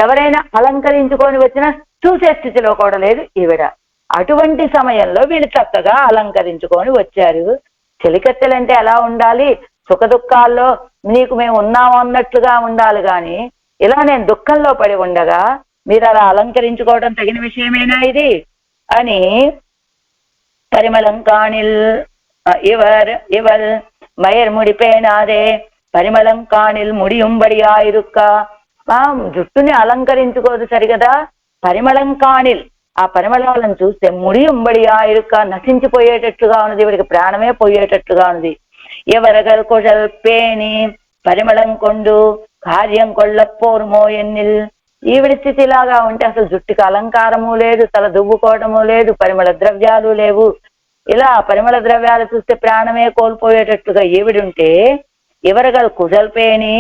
ఎవరైనా అలంకరించుకొని వచ్చినా చూసే స్థితిలో కూడా లేదు ఈవిడ. అటువంటి సమయంలో వీళ్ళు చక్కగా అలంకరించుకొని వచ్చారు. చెలికత్తెలంటే ఎలా ఉండాలి? సుఖ దుఃఖాల్లో నీకు మేము ఉన్నాము అన్నట్లుగా ఉండాలి, కానీ ఇలా నేను దుఃఖంలో పడి ఉండగా మీరు అలా అలంకరించుకోవడం తగిన విషయమేనా ఇది అని. పరిమళం కాణిల్ ఇవల్ మయర్ ముడిపేనాదే పరిమళం కాణిల్ ముడి ఉంబడి ఆయురుక్క. జుట్టుని అలంకరించుకోదు సరిగదా, పరిమళం కాణిల్, ఆ పరిమళాలను చూస్తే ముడి ఉంబడి ఆయురుక్క, నశించిపోయేటట్లుగా ఉన్నది, ఇవిడికి ప్రాణమే పోయేటట్లుగా ఉన్నది. ఎవరగల్ కుశల్ పేణి పరిమళం కొండు కార్యం కొళ్ళపోరుమో ఎన్నిల్. ఈవిడి స్థితిలాగా ఉంటే అసలు జుట్టుకి అలంకారము లేదు, తల దువ్వుకోవటము లేదు, పరిమళ ద్రవ్యాలు లేవు. ఇలా పరిమళ ద్రవ్యాలు చూస్తే ప్రాణమే కోల్పోయేటట్లుగా ఈవిడుంటే, ఎవరగల్ కుశల్ పేణి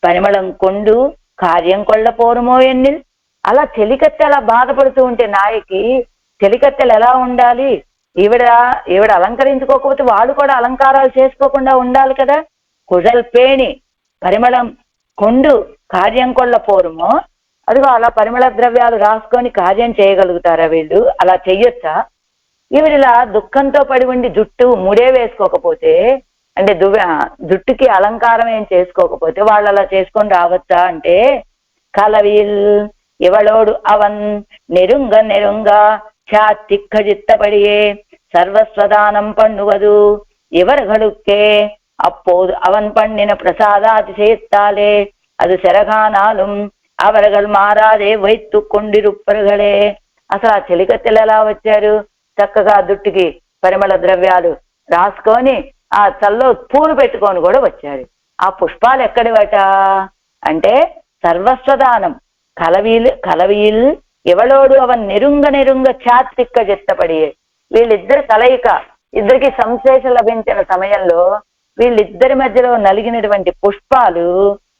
పరిమళం కొండు కార్యం కొళ్ళపోరుమో ఎన్నిల్. అలా చెలికత్తె అలా బాధపడుతూ ఉంటే నాయకి, చెలికత్తెలు ఎలా ఉండాలి? ఈవిడ అలంకరించుకోకపోతే వాళ్ళు కూడా అలంకారాలు చేసుకోకుండా ఉండాలి కదా. కుశల్ పేణి పరిమళం కొండు కార్యం కొళ్ళపోరుమో, అదిగో అలా పరిమళ ద్రవ్యాలు రాసుకొని కార్యం చేయగలుగుతారా వీళ్ళు? అలా చెయ్యొచ్చా? ఈవిడిలా దుఃఖంతో పడి ఉండి జుట్టు ముడే వేసుకోకపోతే, అంటే జుట్టుకి అలంకారం ఏం చేసుకోకపోతే వాళ్ళు అలా చేసుకొని రావచ్చా అంటే, కలవీల్ ఇవళోడు అవన్ నెరుంగ ఛాతిక్కజిత్తపడియే సర్వస్వదానం పన్నువదు ఇవరుగడుక్కే அப்போது அவன் பண்ணின பிரசாதாதிசயத்தாலே அது செரகானாலும் அவர்கள் మారాదే వైత్తు కొండిరుప్పరుగలే. అసలు ఆ చెలికత్తెలు ఎలా వచ్చారు? చక్కగా దుట్టుకి పరిమళ ద్రవ్యాలు రాసుకొని ఆ చల్లో పూలు పెట్టుకొని కూడా వచ్చారు. ఆ పుష్పాలు ఎక్కడివట అంటే సర్వస్వదానం కలవీల్ ఎవలోడు అవన్ నెరుంగ ఛాత్తిక్క జెత్తపడియే. వీళ్ళిద్దరు కలయిక, ఇద్దరికి సంశేష లభించిన సమయంలో వీళ్ళిద్దరి మధ్యలో నలిగినటువంటి పుష్పాలు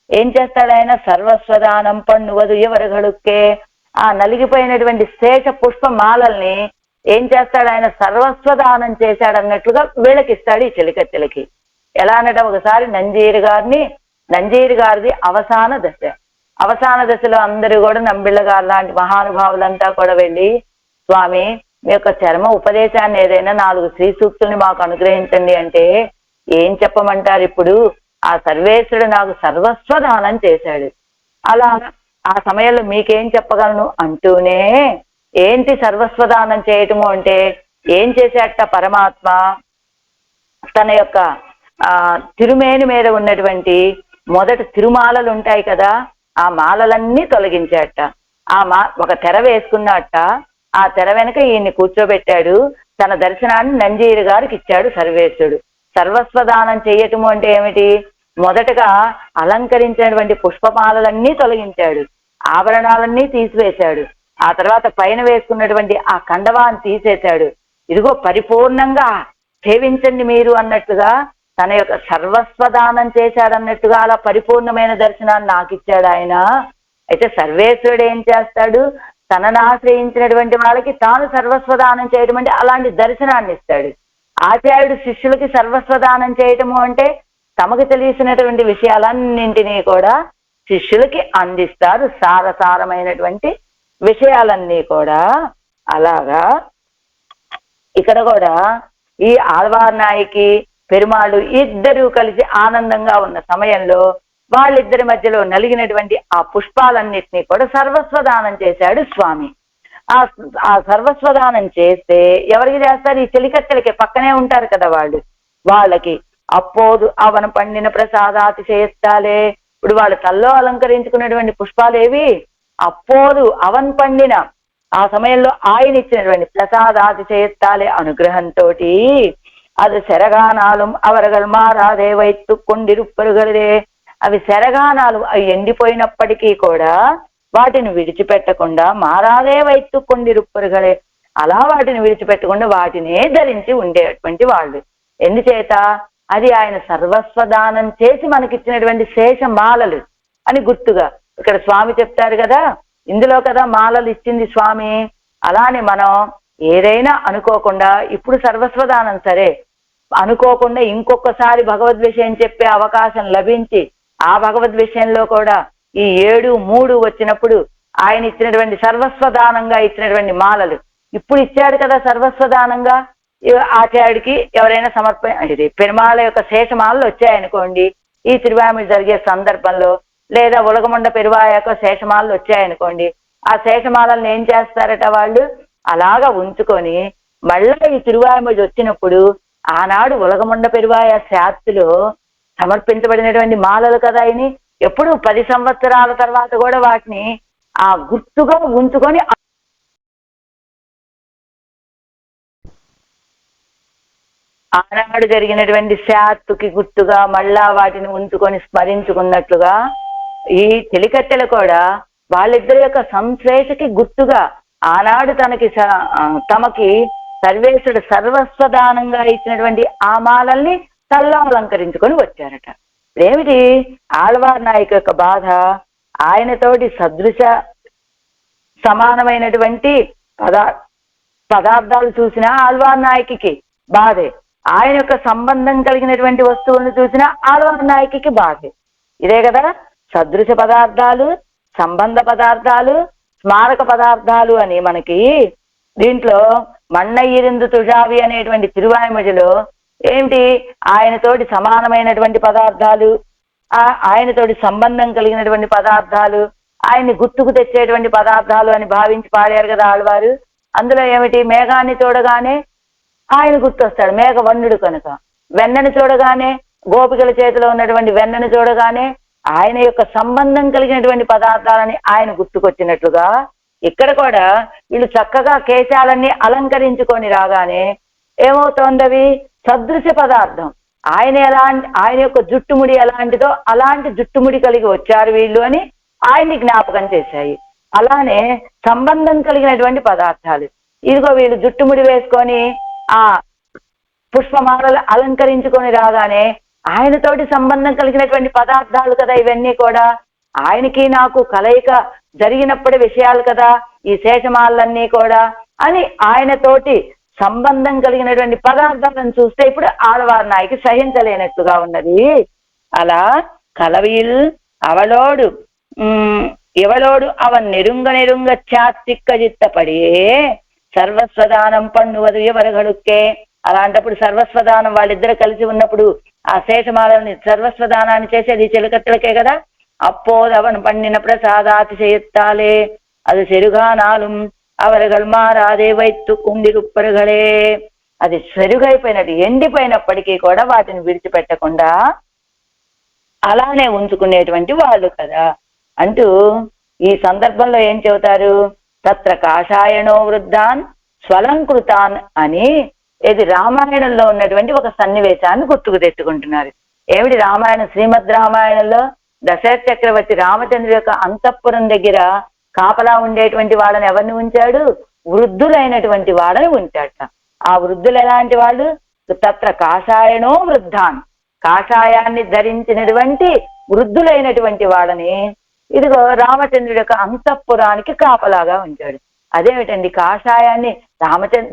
ఏం చేస్తాడు ఆయన? సర్వస్వదానం పన్నువదు ఎవరుగడుక్కే. ఆ నలిగిపోయినటువంటి శేష పుష్పమాలల్ని ఏం చేస్తాడు ఆయన? సర్వస్వదానం చేశాడు అన్నట్లుగా వీళ్ళకిస్తాడు ఈ చెలికత్తెలకి. ఎలా అనట, ఒకసారి నంజీరు గారిది అవసాన దశ, అవసాన దశలో అందరూ కూడా నంబిళ్ళ గారు లాంటి మహానుభావులంతా కూడా వెళ్ళి, స్వామి మీ యొక్క చర్మ ఉపదేశాన్ని ఏదైనా 4 శ్రీ సూక్తుల్ని మాకు అనుగ్రహించండి అంటే ఏం చెప్పమంటారు? ఇప్పుడు ఆ సర్వేశ్వరుడు నాకు సర్వస్వదానం చేశాడు, అలా ఆ సమయంలో మీకేం చెప్పగలను అంటూనే, ఏంటి సర్వస్వదానం చేయటము అంటే ఏం చేశాట పరమాత్మ? తన యొక్క తిరుమేని మీద ఉన్నటువంటి మొదటి తిరుమాలలు ఉంటాయి కదా, ఆ మాలలన్నీ తొలగించాట. ఒక తెర వేసుకున్నట్ట, ఆ తెర వెనక ఈయన్ని కూర్చోబెట్టాడు. తన దర్శనాన్ని నంజీరు గారికి ఇచ్చాడు సర్వేశ్వరుడు. సర్వస్వదానం చెయ్యటము అంటే ఏమిటి? మొదటగా అలంకరించినటువంటి పుష్పమాలలన్నీ తొలగించాడు, ఆభరణాలన్నీ తీసివేశాడు. ఆ తర్వాత పైన వేసుకున్నటువంటి ఆ కండవాన్ని తీసేశాడు. ఇదిగో పరిపూర్ణంగా సేవించండి మీరు అన్నట్టుగా తన యొక్క సర్వస్వదానం చేశాడన్నట్టుగా అలా పరిపూర్ణమైన దర్శనాన్ని నాకు ఇచ్చాడు ఆయన. అయితే సర్వేశ్వరుడు ఏం చేస్తాడు? తనను ఆశ్రయించినటువంటి వాళ్ళకి తాను సర్వస్వదానం చేయడం అంటే అలాంటి దర్శనాన్ని ఇస్తాడు. ఆచార్యుడు శిష్యులకి సర్వస్వదానం చేయటము అంటే తమకు తెలిసినటువంటి విషయాలన్నింటినీ కూడా శిష్యులకి అందిస్తారు, సారసారమైనటువంటి విషయాలన్నీ కూడా. అలాగా ఇక్కడ కూడా ఈ ఆళ్వార్నాయకి పెరుమాళ్ళు ఇద్దరూ కలిసి ఆనందంగా ఉన్న సమయంలో వాళ్ళిద్దరి మధ్యలో నలిగినటువంటి ఆ పుష్పాలన్నిటినీ కూడా సర్వస్వదానం చేశాడు స్వామి. ఆ సర్వస్వదానం చేస్తే ఎవరికి చేస్తారు? ఈ చెలికత్తెలకి పక్కనే ఉంటారు కదా వాళ్ళకి అప్పోదు అవన పండిన ప్రసాదాతి చేయత్తాలే. ఇప్పుడు వాళ్ళు తల్లో అలంకరించుకున్నటువంటి పుష్పాలు ఏవి? అప్పోదు అవన్ పండిన ఆ సమయంలో ఆయన ఇచ్చినటువంటి ప్రసాదాతి చేయత్తాలే అనుగ్రహంతో అది శరగానాలు అవరగల్ మారాదే వైత్తు కొండిరుప్పరుగలదే. అవి శరగానాలు అవి ఎండిపోయినప్పటికీ కూడా వాటిని విడిచిపెట్టకుండా మారాదే వైత్తు కొండిరుప్పరుగలే, అలా వాటిని విడిచిపెట్టకుండా వాటినే ధరించి ఉండేటువంటి వాళ్ళు. ఎందుచేత? అది ఆయన సర్వస్వదానం చేసి మనకిచ్చినటువంటి శేషమాలలు అని గుర్తుగా ఇక్కడ స్వామి చెప్తారు కదా, ఇందులో కదా మాలలు ఇచ్చింది స్వామి. అలానే మనం ఏదైనా అనుకోకుండా ఇప్పుడు సర్వస్వదానం సరే అనుకోకుండా ఇంకొకసారి భగవద్ విషయం చెప్పే అవకాశం లభించి ఆ భగవద్ విషయంలో కూడా ఈ 7, 3 వచ్చినప్పుడు ఆయన ఇచ్చినటువంటి సర్వస్వదానంగా ఇచ్చినటువంటి మాలలు ఇప్పుడు ఇచ్చాడు కదా సర్వస్వదానంగా. ఆచార్యుడికి ఎవరైనా ఇది పెరుమాళ యొక్క శేషమాలలు వచ్చాయనుకోండి ఈ తిరువామిడి జరిగే సందర్భంలో, లేదా ఉలగముండ పెరువాయ యొక్క శేషమాలలు వచ్చాయనుకోండి, ఆ శేషమాలను ఏం చేస్తారట వాళ్ళు? అలాగా ఉంచుకొని మళ్ళా ఈ తిరువామిడి వచ్చినప్పుడు ఆనాడు ఉలగముండ పెరువాయ శాస్త్రిలో సమర్పించబడినటువంటి మాలలు కదా అయిని ఎప్పుడు 10 సంవత్సరాల తర్వాత కూడా వాటిని ఆ గుర్తుగా ఉంచుకొని ఆనాడు జరిగినటువంటి శాత్తుకి గుర్తుగా మళ్ళా వాటిని ఉంచుకొని స్మరించుకున్నట్లుగా ఈ చెలికత్తెలు కూడా వాళ్ళిద్దరి యొక్క సంశ్లేషకి గుర్తుగా ఆనాడు తమకి సర్వేశ్వరుడు సర్వస్వదానంగా ఇచ్చినటువంటి ఆ మాలల్ని తల్లో అలంకరించుకొని వచ్చారట. ఏమిటి ఆళ్వార్ నాయకు యొక్క బాధ? ఆయనతోటి సదృశ సమానమైనటువంటి పదార్థాలు చూసిన ఆళ్వార్ నాయకికి బాధే, ఆయన యొక్క సంబంధం కలిగినటువంటి వస్తువులను చూసిన ఆళ్వార్ నాయకికి బాధే. ఇదే కదా సదృశ పదార్థాలు, సంబంధ పదార్థాలు, స్మారక పదార్థాలు అని మనకి దీంట్లో మన్నయ్యిరిందు తుజావి అనేటువంటి తిరువాయిమడిలో ఏంటి ఆయనతోటి సమానమైనటువంటి పదార్థాలు, ఆయనతోటి సంబంధం కలిగినటువంటి పదార్థాలు, ఆయన్ని గుర్తుకు తెచ్చేటువంటి పదార్థాలు అని భావించి పాడారు కదా ఆళ్వారు. అందులో ఏమిటి? మేఘాన్ని చూడగానే ఆయన గుర్తొస్తాడు, మేఘవర్ణుడు కనుక. వెన్నని చూడగానే, గోపికల చేతిలో ఉన్నటువంటి వెన్నని చూడగానే ఆయన యొక్క సంబంధం కలిగినటువంటి పదార్థాలని ఆయన గుర్తుకొచ్చినట్లుగా ఇక్కడ కూడా వీళ్ళు చక్కగా కేశాలన్నీ అలంకరించుకొని రాగానే ఏమవుతోందవి? సదృశ పదార్థం. ఆయన యొక్క జుట్టుముడి ఎలాంటిదో అలాంటి జుట్టుముడి కలిగి వచ్చారు వీళ్ళు అని ఆయన్ని జ్ఞాపకం చేశాయి. అలానే సంబంధం కలిగినటువంటి పదార్థాలు, ఇదిగో వీళ్ళు జుట్టుముడి వేసుకొని ఆ పుష్పమాలలు అలంకరించుకొని రాగానే ఆయనతోటి సంబంధం కలిగినటువంటి పదార్థాలు కదా ఇవన్నీ కూడా. ఆయనకి నాకు కలయిక జరిగినప్పుడే విషయాలు కదా ఈ శేషమాలన్నీ కూడా అని ఆయనతోటి సంబంధం కలిగినటువంటి పదార్థాలను చూస్తే ఇప్పుడు ఆళ్వార్ నాయకి సహించలేనట్టుగా ఉన్నది. అలా కలవీల్ అవలోడు ఎవలోడు అవన్ నెరుంగ చాత్తిక్కజిత్తపడియే సర్వస్వదానం పన్నువదు ఎవరగడుక్కే. అలాంటప్పుడు సర్వస్వదానం వాళ్ళిద్దరు కలిసి ఉన్నప్పుడు ఆ శేషమాలని సర్వస్వదానాన్ని చేసేది చెలుకత్తలకే కదా. అప్పోదు అవన్ పండిన ప్రసాదాతి చేయత్తాలే అది చెరుగానాలు అవరగల్ మారాదే వైత్తు కుండిరుప్పరుగలే. అది చెరుగైపోయినట్టు ఎండిపోయినప్పటికీ కూడా వాటిని విడిచిపెట్టకుండా అలానే ఉంచుకునేటువంటి వాళ్ళు కదా అంటూ ఈ సందర్భంలో ఏం చెబుతారు, తత్ర కాషాయణో వృద్ధాన్ స్వలంకృతాన్ అని ఇది రామాయణంలో ఉన్నటువంటి ఒక సన్నివేశాన్ని గుర్తుకు తెచ్చుకుంటున్నారు. ఏమిటి రామాయణం? శ్రీమద్ రామాయణంలో దశరథ చక్రవర్తి రామచంద్రుడి యొక్క అంతఃపురం దగ్గర కాపలా ఉండేటువంటి వాళ్ళని ఎవరిని ఉంచాడు? వృద్ధులైనటువంటి వాళ్ళని ఉంచాట. ఆ వృద్ధులు ఎలాంటి వాళ్ళు? తత్ర కాషాయణో వృద్ధాన్, కాషాయాన్ని ధరించినటువంటి వృద్ధులైనటువంటి వాళ్ళని ఇదిగో రామచంద్రుడి యొక్క అంతఃపురానికి కాపలాగా ఉంచాడు. అదేమిటండి కాషాయాన్ని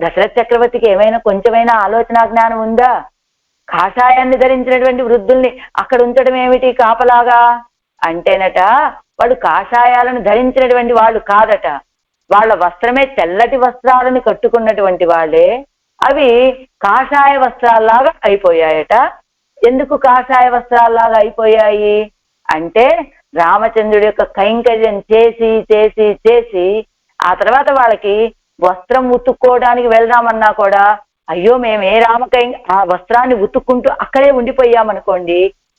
దశరథ చక్రవర్తికి ఏమైనా కొంచెమైనా ఆలోచన జ్ఞానం ఉందా? కాషాయాన్ని ధరించినటువంటి వృద్ధుల్ని అక్కడ ఉంచడం ఏమిటి కాపలాగా అంటేనట, వాడు కాషాయాలను ధరించినటువంటి వాళ్ళు కాదట. వాళ్ళ వస్త్రమే తెల్లటి వస్త్రాలను కట్టుకున్నటువంటి వాళ్ళే అవి కాషాయ వస్త్రాల్లాగా అయిపోయాయట. ఎందుకు కాషాయ వస్త్రాల్లాగా అయిపోయాయి అంటే రామచంద్రుడి యొక్క కైంకర్యం చేసి చేసి చేసి ఆ తర్వాత వాళ్ళకి వస్త్రం ఉతుక్కోవడానికి వెళ్దామన్నా కూడా అయ్యో మేము ఆ వస్త్రాన్ని ఉతుక్కుంటూ అక్కడే ఉండిపోయామనుకోండి,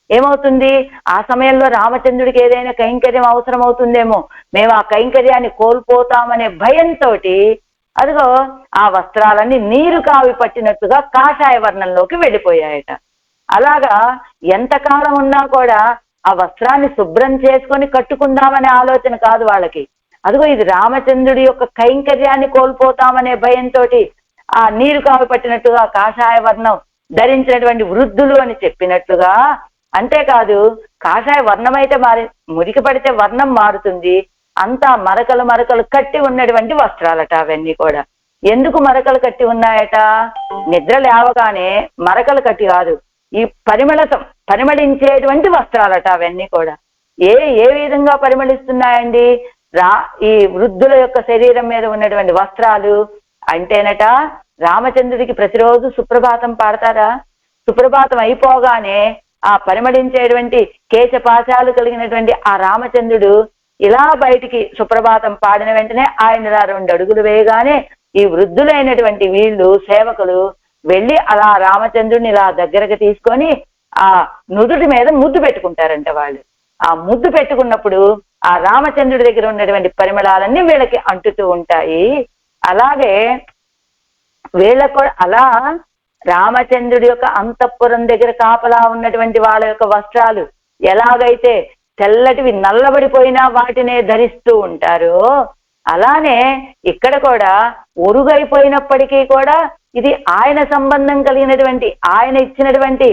ఏమవుతుంది? ఆ సమయంలో రామచంద్రుడికి ఏదైనా కైంకర్యం అవసరం అవుతుందేమో, మేము ఆ కైంకర్యాన్ని కోల్పోతామనే భయంతో అదిగో ఆ వస్త్రాలన్నీ నీరు కావి పట్టినట్టుగా కాషాయ వర్ణంలోకి వెళ్ళిపోయాయట. అలాగా ఎంతకాలం ఉన్నా కూడా ఆ వస్త్రాన్ని శుభ్రం చేసుకొని కట్టుకుందామనే ఆలోచన కాదు వాళ్ళకి. అదిగో ఇది రామచంద్రుడి యొక్క కైంకర్యాన్ని కోల్పోతామనే భయంతో ఆ నీరు కావి పట్టినట్టుగా కాషాయ వర్ణం ధరించినటువంటి వృద్ధులు అని చెప్పినట్లుగా. అంతేకాదు కాషాయ వర్ణం అయితే మురికి పడితే వర్ణం మారుతుంది. అంతా మరకలు కట్టి ఉన్నటువంటి వస్త్రాలట అవన్నీ కూడా. ఎందుకు మరకలు కట్టి ఉన్నాయట? నిద్ర లేవగానే మరకలు కట్టి కాదు, ఈ పరిమళించేటువంటి వస్త్రాలట అవన్నీ కూడా. ఏ విధంగా పరిమళిస్తున్నాయండి? ఈ వృద్ధుల యొక్క శరీరం మీద ఉన్నటువంటి వస్త్రాలు అంటేనట రామచంద్రుడికి ప్రతిరోజు సుప్రభాతం పాడతారా? సుప్రభాతం అయిపోగానే ఆ పరిమళించేటువంటి కేశపాశాలు కలిగినటువంటి ఆ రామచంద్రుడు ఇలా బయటికి సుప్రభాతం పాడిన వెంటనే ఆయన 2 అడుగులు వేయగానే ఈ వృద్ధులైనటువంటి వీళ్ళు సేవకులు వెళ్ళి అలా రామచంద్రుడిని ఇలా దగ్గరకు తీసుకొని ఆ నుదుటి మీద ముద్దు పెట్టుకుంటారంట వాళ్ళు. ఆ ముద్దు పెట్టుకున్నప్పుడు ఆ రామచంద్రుడి దగ్గర ఉన్నటువంటి పరిమళాలన్నీ వీళ్ళకి అంటుతూ ఉంటాయి. అలాగే వీళ్ళకు అలా రామచంద్రుడి యొక్క అంతఃపురం దగ్గర కాపలా ఉన్నటువంటి వాళ్ళ యొక్క వస్త్రాలు ఎలాగైతే తెల్లటివి నల్లబడిపోయినా వాటినే ధరిస్తూ ఉంటారో, అలానే ఇక్కడ కూడా ఒరుగైపోయినప్పటికీ కూడా ఇది ఆయన సంబంధం కలిగినటువంటి ఆయన ఇచ్చినటువంటి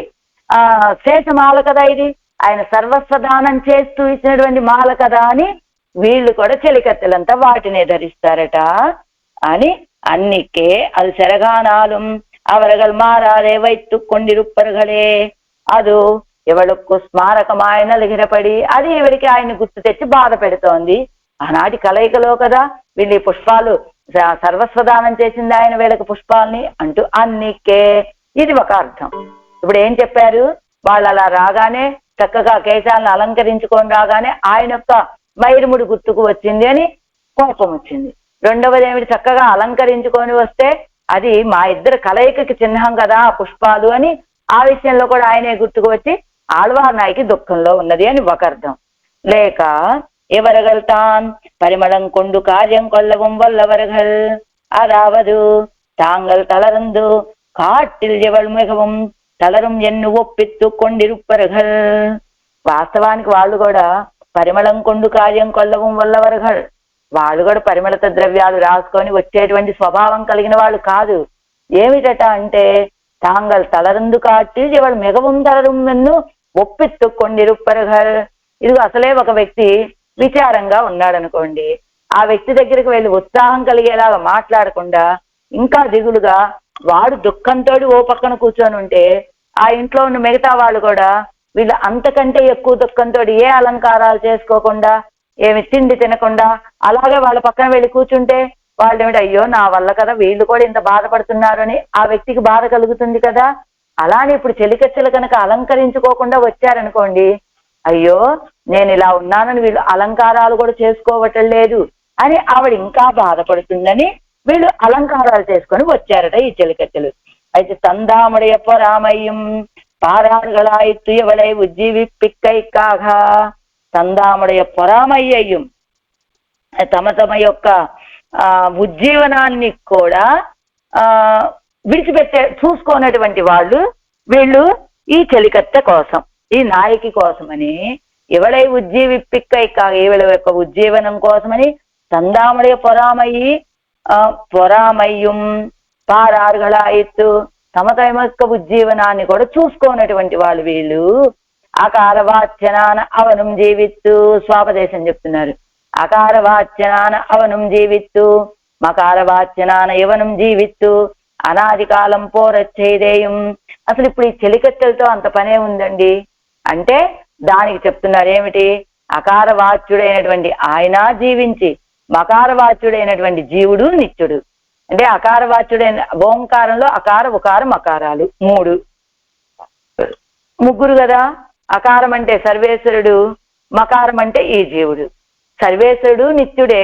శేషమాల కదా, ఇది ఆయన సర్వస్వదానం చేస్తూ ఇచ్చినటువంటి మాల కదా అని వీళ్ళు కూడా చెలికత్తెలంతా వాటినే ధరిస్తారట అని. అన్నికే అది శరగానాలు అవరగల్ మారాదే వైత్తు కొండిరుప్పరుగలే. అది ఎవరికి స్మారకమాయన లిగిరపడి అది ఎవరికి ఆయన గుర్తు తెచ్చి బాధ పెడుతోంది. ఆనాటి కలయికలో కదా వీళ్ళు ఈ పుష్పాలు సర్వస్వదానం చేసింది ఆయన వీళ్ళకి పుష్పాలని అంటూ అన్నికే ఇది ఒక అర్థం. ఇప్పుడు ఏం చెప్పారు? వాళ్ళు అలా రాగానే చక్కగా కేశాలను అలంకరించుకొని రాగానే ఆయన యొక్క వైరముడి గుర్తుకు వచ్చింది అని కోపం వచ్చింది. రెండవది ఏమిటి? చక్కగా అలంకరించుకొని వస్తే అది మా ఇద్దరు కలయికకి చిహ్నం కదా పుష్పాలు అని ఆ విషయంలో కూడా ఆయనే గుర్తుకు వచ్చి ఆళ్వార్ నాయకి దుఃఖంలో ఉన్నది అని ఒక అర్థం. లేక ఎవరగల్తాన్ పరిమళం కొండు కార్యం కొల్లవం వల్లవరగల్ అరావదు తాంగల్ తలరందు కాటిల్ ఎవల్ మిగవం తలరం ఎన్ను ఒప్పిత్తు కొండిరుప్పరగల్. వాస్తవానికి వాళ్ళు కూడా పరిమళం కొండు కార్యం కొల్లవం వల్లవరగల్, వాళ్ళు కూడా పరిమళత ద్రవ్యాలు రాసుకొని వచ్చేటువంటి స్వభావం కలిగిన వాళ్ళు కాదు. ఏమిటట అంటే తాంగల్ తలరందు కాటి ఎవడు మిగవం తలరం ఎన్ను ఒప్పిత్తు కొండిరుప్పరగల్. ఇది అసలే ఒక వ్యక్తి విచారంగా ఉన్నాడనుకోండి, ఆ వ్యక్తి దగ్గరికి వెళ్ళి ఉత్సాహం కలిగేలాగా మాట్లాడకుండా ఇంకా దిగులుగా వాడు దుఃఖంతో ఓ పక్కన కూర్చొని ఉంటే ఆ ఇంట్లో ఉన్న మిగతా వాళ్ళు కూడా వీళ్ళు అంతకంటే ఎక్కువ దుఃఖంతో ఏ అలంకారాలు చేసుకోకుండా ఏమి తిండి తినకుండా అలాగే వాళ్ళ పక్కన వెళ్ళి కూర్చుంటే వాళ్ళు ఏమిటి, అయ్యో నా వల్ల కదా వీళ్ళు కూడా ఇంత బాధపడుతున్నారు అని ఆ వ్యక్తికి బాధ కలుగుతుంది కదా. అలానే ఇప్పుడు చెలికత్తెలు కనుక అలంకరించుకోకుండా వచ్చారనుకోండి, అయ్యో నేను ఇలా ఉన్నానని వీళ్ళు అలంకారాలు కూడా చేసుకోవటం లేదు అని ఆవిడ ఇంకా బాధపడుతుందని వీళ్ళు అలంకారాలు చేసుకొని వచ్చారట ఈ చెలికత్తెలు. అయితే తందాముடைய పొరామయ్యం పారారుగళాయిత్తు ఎవడై ఉజ్జీవిప్పిక్కైక్కాఘ. తందాముடைய పొరామయ్యయ్యం, తమ తమ యొక్క ఉజ్జీవనాన్ని కూడా చూసుకోనటువంటి వాళ్ళు వీళ్ళు ఈ చెలికత్తె కోసం, ఈ నాయకి కోసమని, ఎవడై ఉజ్జీవిప్పిక్కైక్కాఘ ఈవిడ యొక్క ఉజ్జీవనం కోసమని తందాముடைய పొరామయ్యం పారారుగళాయిత్తు తమ తమ యొక్క ఉజ్జీవనాన్ని కూడా చూసుకోనటువంటి వాళ్ళు వీళ్ళు. అకారవాచ్యనాన అవనం జీవిత్తు, స్వాపదేశం చెప్తున్నారు. అకారవాచ్యనాన అవనం జీవిత్తు మకారవాచ్యనాన యవనం జీవిత్తు అనాది కాలం పోరచ్చేదేయం. అసలు ఇప్పుడు ఈ చెలికత్తెలతో అంత పనే ఉందండి అంటే దానికి చెప్తున్నారు ఏమిటి, అకారవాచ్యుడైనటువంటి ఆయన జీవించి మకారవాచ్యుడైనటువంటి జీవుడు నిత్యుడు. అంటే అకారవాచ్యుడైన ఓంకారంలో అకార ఉకార మకారాలు ముగ్గురు కదా. అకారం అంటే సర్వేశ్వరుడు, మకారం అంటే ఈ జీవుడు. సర్వేశ్వరుడు నిత్యుడే,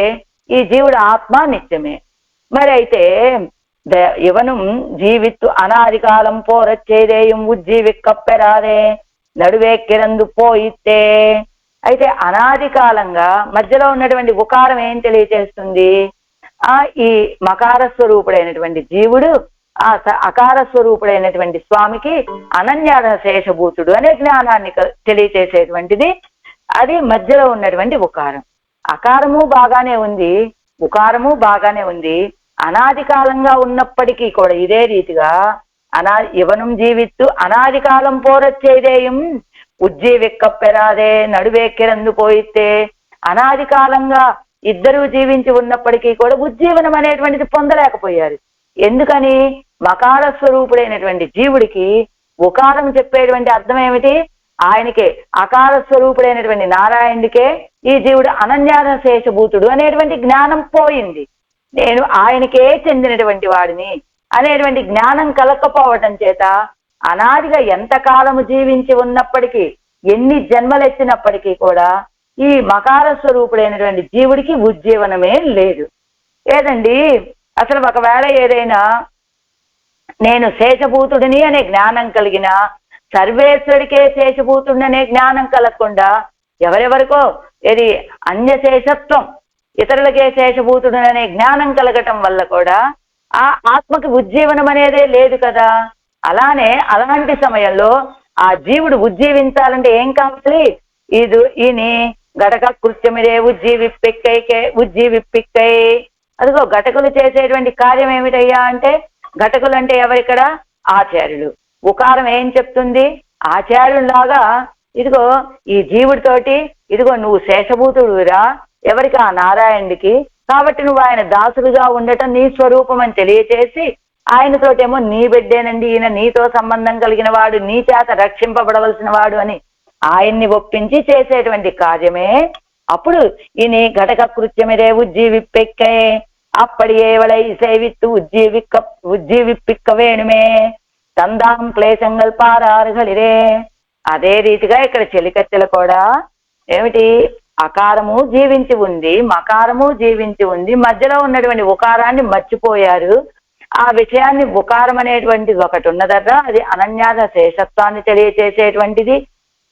ఈ జీవుడు ఆత్మ నిత్యమే. మరి అయితే యవనం జీవిత్తు అనాది కాలం పోరచ్చేదేయం ఉజ్జీవి కప్పెరాదే నడువేక్కిరందు పోయితే. అయితే అనాది కాలంగా మధ్యలో ఉన్నటువంటి ఉకారం ఏం తెలియజేస్తుంది, ఈ మకార స్వరూపుడైనటువంటి జీవుడు ఆ అకార స్వరూపుడైనటువంటి స్వామికి అనన్యాద శేషభూతుడు అనే జ్ఞానాన్ని తెలియచేసేటువంటిది అది మధ్యలో ఉన్నటువంటి ఉకారం. అకారము బాగానే ఉంది, ఉకారము బాగానే ఉంది. అనాది కాలంగా ఉన్నప్పటికీ కూడా ఇదే రీతిగా యవనం జీవిత్తు అనాది కాలం పోరచ్చేదేయం ఉజ్జీవిక్కప్పెరాదే నడువేక్కిరందు పోయితే. అనాది కాలంగా ఇద్దరూ జీవించి ఉన్నప్పటికీ కూడా ఉజ్జీవనం అనేటువంటిది పొందలేకపోయారు. ఎందుకని, మకార స్వరూపుడైనటువంటి జీవుడికి ఉకారం చెప్పేటువంటి అర్థం ఏమిటి, ఆయనకే అకార స్వరూపుడైనటువంటి నారాయణుడికే ఈ జీవుడు అనన్యాద శేషభూతుడు అనేటువంటి జ్ఞానం పోయింది. నేను ఆయనకే చెందినటువంటి వాడిని అనేటువంటి జ్ఞానం కలగకపోవటం చేత అనాదిగా ఎంత కాలము జీవించి ఉన్నప్పటికీ, ఎన్ని జన్మలెత్తినప్పటికీ కూడా ఈ మకార స్వరూపుడైనటువంటి జీవుడికి ఉజ్జీవనమే లేదు. ఏదండి అసలు ఒకవేళ ఏదైనా నేను శేషభూతుడిని అనే జ్ఞానం కలిగిన సర్వేశ్వరుడికే శేషభూతుడిని అనే జ్ఞానం కలగకుండా ఎవరెవరికో ఇది అన్యశేషత్వం ఇతరులకే శేషభూతుడు అనే జ్ఞానం కలగటం వల్ల కూడా ఆ ఆత్మకి ఉజ్జీవనం అనేదే లేదు కదా. అలానే అలాంటి సమయంలో ఆ జీవుడు ఉజ్జీవించాలంటే ఏం కావాలి, ఈయన ఘటక కృత్యమిదే ఉజ్జీవిప్పిక్కై. అదిగో ఘటకులు చేసేటువంటి కార్యం ఏమిటయ్యా అంటే, ఘటకులు అంటే ఎవరిక్కడ ఆచార్యులు. ఉకారం ఏం చెప్తుంది, ఆచార్యుల్లాగా ఇదిగో ఈ జీవుడితోటి ఇదిగో నువ్వు శేషభూతుడురా ఎవరికి, ఆ నారాయణుడికి, కాబట్టి నువ్వు ఆయన దాసుడుగా ఉండటం నీ స్వరూపం అని తెలియచేసి ఆయనతోటేమో నీ బిడ్డేనండి ఈయన, నీతో సంబంధం కలిగిన వాడు, నీ చేత రక్షింపబడవలసిన వాడు అని ఆయన్ని ఒప్పించి చేసేటువంటి కార్యమే. అప్పుడు ఈయన ఘటక కృత్యమిదే ఉజ్జీవిప్పెక్కే அப்படியேவளை சேவித்து ఉజ్జీవిప్పిక్క వేణుమే తందాం క్లేశంగల్ పారారుగలిరే. అదే రీతిగా ఇక్కడ చెలికత్తెలు కూడా ఏమిటి, అకారము జీవించి ఉంది, మకారము జీవించి ఉంది, మధ్యలో ఉన్నటువంటి ఉకారాన్ని మర్చిపోయారు. ఆ విషయాన్ని ఉకారం అనేటువంటిది ఒకటి ఉన్నదట, అది అనన్యాద శేషత్వాన్ని తెలియచేసేటువంటిది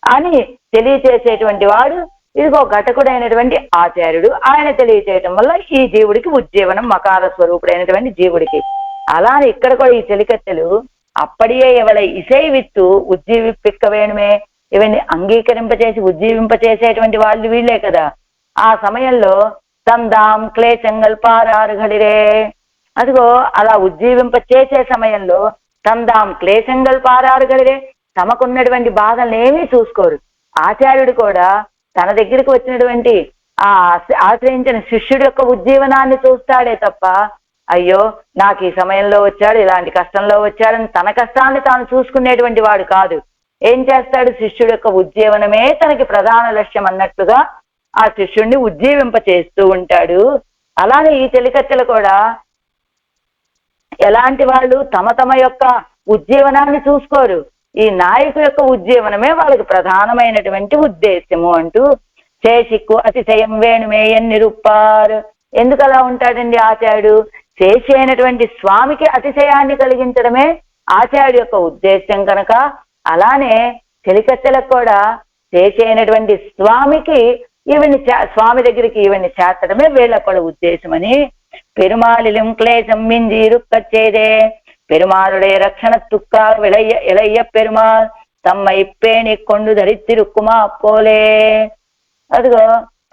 అని తెలియచేసేటువంటి వాడు ఇదిగో ఘటకుడైనటువంటి ఆచార్యుడు. ఆయన తెలియచేయటం వల్ల ఈ జీవుడికి ఉజ్జీవనం, మకార స్వరూపుడైనటువంటి జీవుడికి. అలానే ఇక్కడ కూడా ఈ చెలికత్తెలు అప్పడియే ఎవడ ఇసేవిత్తు ఉజ్జీవిప్పిక్క వేణుమే, ఇవన్నీ అంగీకరింపచేసి ఉజ్జీవింపచేసేటువంటి వాళ్ళు వీళ్ళే కదా. ఆ సమయంలో తందాం క్లేశంగల్ పారారుగడిరే, అదిగో అలా ఉజ్జీవింపచేసే సమయంలో తందాం క్లేశంగల్ పారారుగడిరే, తమకున్నటువంటి బాధల్ని ఏమీ చూసుకోరు. ఆచార్యుడు కూడా తన దగ్గరికి వచ్చినటువంటి ఆ ఆశ్రయించిన శిష్యుడి యొక్క ఉజ్జీవనాన్ని చూస్తాడే తప్ప, అయ్యో నాకు ఈ సమయంలో వచ్చాడు, ఇలాంటి కష్టంలో వచ్చాడని తన కష్టాన్ని తాను చూసుకునేటువంటి వాడు కాదు. ఏం చేస్తాడు, శిష్యుడి యొక్క ఉజ్జీవనమే తనకి ప్రధాన లక్ష్యం అన్నట్లుగా ఆ శిష్యుణ్ణి ఉజ్జీవింప చేస్తూ ఉంటాడు. అలానే ఈ చెలికత్తెలు కూడా ఎలాంటి వాళ్ళు తమ తమ యొక్క ఉజ్జీవనాన్ని చూసుకోరు, ఈ నాయకు యొక్క ఉజ్జీవనమే వాళ్ళకి ప్రధానమైనటువంటి ఉద్దేశము అంటూ శేషిక్కు అతిశయం వేణుమేయన్ నిరుప్పారు. ఎందుకు అలా ఉంటాడండి ఆచార్యుడు? శేషి అయినటువంటి స్వామికి అతిశయాన్ని కలిగించడమే ఆచార్యుడు యొక్క ఉద్దేశం కనుక, అలానే చెలికత్తెలకు కూడా శేషి అయినటువంటి స్వామికి స్వామి దగ్గరికి ఈవెన్ని చేర్చడమే వీళ్ళ కూడా ఉద్దేశమని పెరుమాళిലും క్లేశం మింజి ఇరుక్కచ్చేదే பெருமாளுடைய ரட்சணத்துக்காக இளைய பெருமாள் தம்மை பேணி கொண்டு தரித்திருக்குமா போலே. అదిగో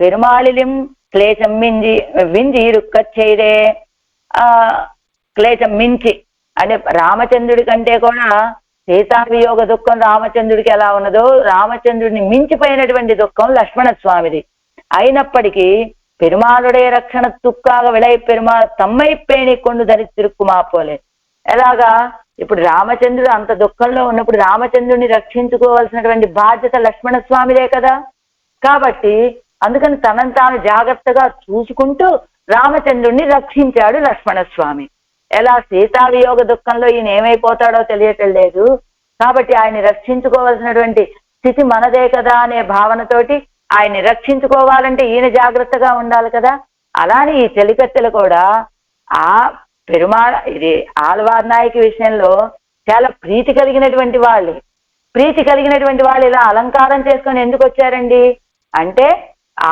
పెరుమాళిలిం క్లేశం వింజి ఇరుక్క చేయదే. క్లేశం మించి అంటే రామచంద్రుడి కంటే కూడా సీతావియోగ దుఃఖం రామచంద్రుడికి ఎలా ఉన్నదో రామచంద్రుడిని మించిపోయినటువంటి దుఃఖం లక్ష్మణ స్వామిది. అయినప్పటికీ పెరుమాளுடைய రక్షణத்துக்காக విళయ పెరుమాళ్ తమ్మై పేణి కొండు ధరిత్తిరుక్కుమా పోలే. ఎలాగా? ఇప్పుడు రామచంద్రుడు అంత దుఃఖంలో ఉన్నప్పుడు రామచంద్రుడిని రక్షించుకోవాల్సినటువంటి బాధ్యత లక్ష్మణ స్వామిదే కదా. కాబట్టి అందుకని తనను తాను జాగ్రత్తగా చూసుకుంటూ రామచంద్రుడిని రక్షించాడు లక్ష్మణ స్వామి. ఎలా? సీతావియోగ దుఃఖంలో ఈయన ఏమైపోతాడో తెలియటం లేదు, కాబట్టి ఆయన్ని రక్షించుకోవాల్సినటువంటి స్థితి మనదే కదా అనే భావనతోటి ఆయన్ని రక్షించుకోవాలంటే ఈయన జాగ్రత్తగా ఉండాలి కదా. అలానే ఈ చెలికత్తెలు కూడా ఆ ఇది ఆళ్వార్ నాయకి విషయంలో చాలా ప్రీతి కలిగినటువంటి వాళ్ళు. ప్రీతి కలిగినటువంటి వాళ్ళు ఇలా అలంకారం చేసుకొని ఎందుకు వచ్చారండి అంటే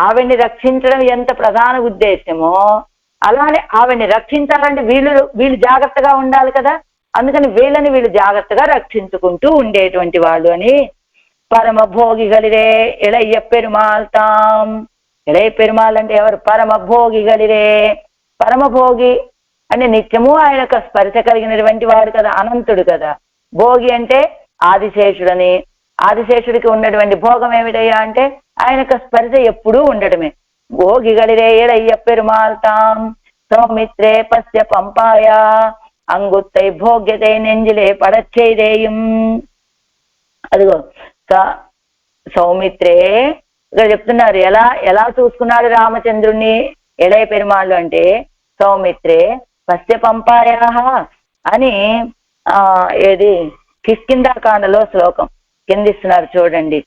ఆవిడ్ని రక్షించడం ఎంత ప్రధాన ఉద్దేశమో అలానే ఆవిడ్ని రక్షించాలంటే వీళ్ళు జాగ్రత్తగా ఉండాలి కదా. అందుకని వీళ్ళు జాగ్రత్తగా రక్షించుకుంటూ ఉండేటువంటి వాళ్ళు అని పరమ భోగిగలిరే ఇళయ్య పెరుమాళ్ తాం. ఇళయ పెరుమాళ్ అంటే ఎవరు? పరమ భోగిగలిరే. పరమభోగి అంటే నిత్యము ఆయన యొక్క స్పర్శ కలిగినటువంటి వాడు కదా, అనంతుడు కదా. భోగి అంటే ఆదిశేషుడని. ఆదిశేషుడికి ఉన్నటువంటి భోగం ఏమిటయ్యా అంటే ఆయన యొక్క స్పర్శ ఎప్పుడూ ఉండటమే. భోగిగలిరే ఇళయ్య పెరుమాళ్ తాం సౌమిత్రే పశ్య పంపాయ అంగుత్తై భోగ్యతై నెంజిలే పడచ్చేదేయం. అదిగో సౌమిత్రే ఇక్కడ చెప్తున్నారు. ఎలా చూసుకున్నాడు రామచంద్రుణ్ణి ఇళయ పెరుమాళ్ళు అంటే సౌమిత్రే పశ్య పంపాయ అని ఏది కిష్కింధాకాండలో శ్లోకం కిందిస్తున్నారు చూడండి.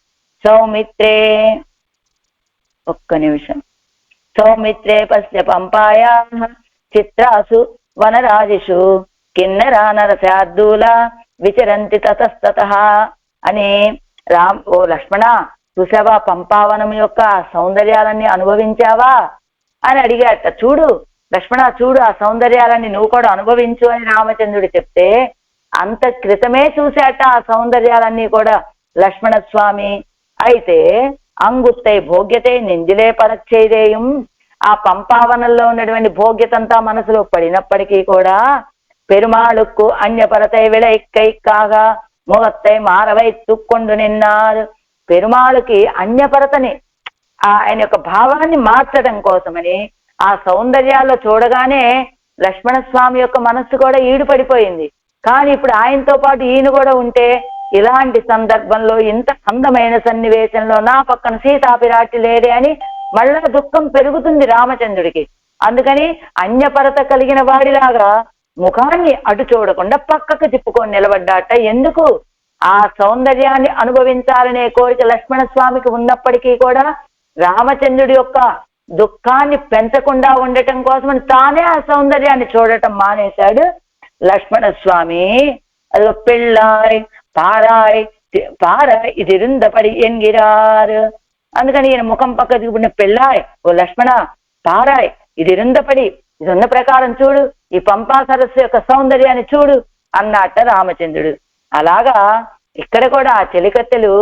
సౌమిత్రే, ఒక్క నిమిషం. సౌమిత్రే పశ్య పంపాయ చిత్రాసు వనరాజిషు కిన్నరా నరశార్దూల విచరంతి తతస్తతః అని ఓ లక్ష్మణ చూసావా పంపావనం యొక్క సౌందర్యాలన్నీ అనుభవించావా అని అడిగాట. చూడు లక్ష్మణ, చూడు ఆ సౌందర్యాలన్నీ నువ్వు కూడా అనుభవించు అని రామచంద్రుడు చెప్తే అంత క్రితమే చూశాట ఆ సౌందర్యాలన్నీ కూడా లక్ష్మణ స్వామి. అయితే అంగుత్తై భోగ్యతే నెంజిలే పరచ్చేదేయం. ఆ పంపావనంలో ఉన్నటువంటి భోగ్యతంతా మనసులో పడినప్పటికీ కూడా పెరుమాళుక్కు అన్యపరతై విళైక్కైక్కాగా ముగత్తై మారవై తుక్కొండు నిన్నారు. పెరుమాళుకి అన్యపరతని ఆయన యొక్క భావాన్ని మార్చడం కోసమని ఆ సౌందర్యాల్లో చూడగానే లక్ష్మణ స్వామి యొక్క మనస్సు కూడా ఈడు పడిపోయింది. కానీ ఇప్పుడు ఆయనతో పాటు ఈయన కూడా ఉంటే ఇలాంటి సందర్భంలో ఇంత అందమైన సన్నివేశంలో నా పక్కన సీతాపిరాటి లేదే అని మళ్ళా దుఃఖం పెరుగుతుంది రామచంద్రుడికి. అందుకని అన్యపరత కలిగిన వాడిలాగా ముఖాన్ని అటు చూడకుండా పక్కకు తిప్పుకొని నిలబడ్డాట. ఎందుకు? ఆ సౌందర్యాన్ని అనుభవించాలనే కోరిక లక్ష్మణ స్వామికి ఉన్నప్పటికీ కూడా రామచంద్రుడి యొక్క దుఃఖాన్ని పెంచకుండా ఉండటం కోసమని తానే ఆ సౌందర్యాన్ని చూడటం మానేశాడు లక్ష్మణ స్వామి. అది పెళ్ళాయ్ పారాయ్ ఇది రుందపడి ఎంగిరారు. అందుకని ఈయన ముఖం పక్క దిగుబడిన పెళ్ళాయ్ ఓ లక్ష్మణ పారాయ్ ఇది రుందపడి ఇది ఉన్న ప్రకారం చూడు, ఈ పంపా సరస్సు యొక్క సౌందర్యాన్ని చూడు అన్నట్ట రామచంద్రుడు. అలాగా ఇక్కడ కూడా ఆ చెలికత్తెలు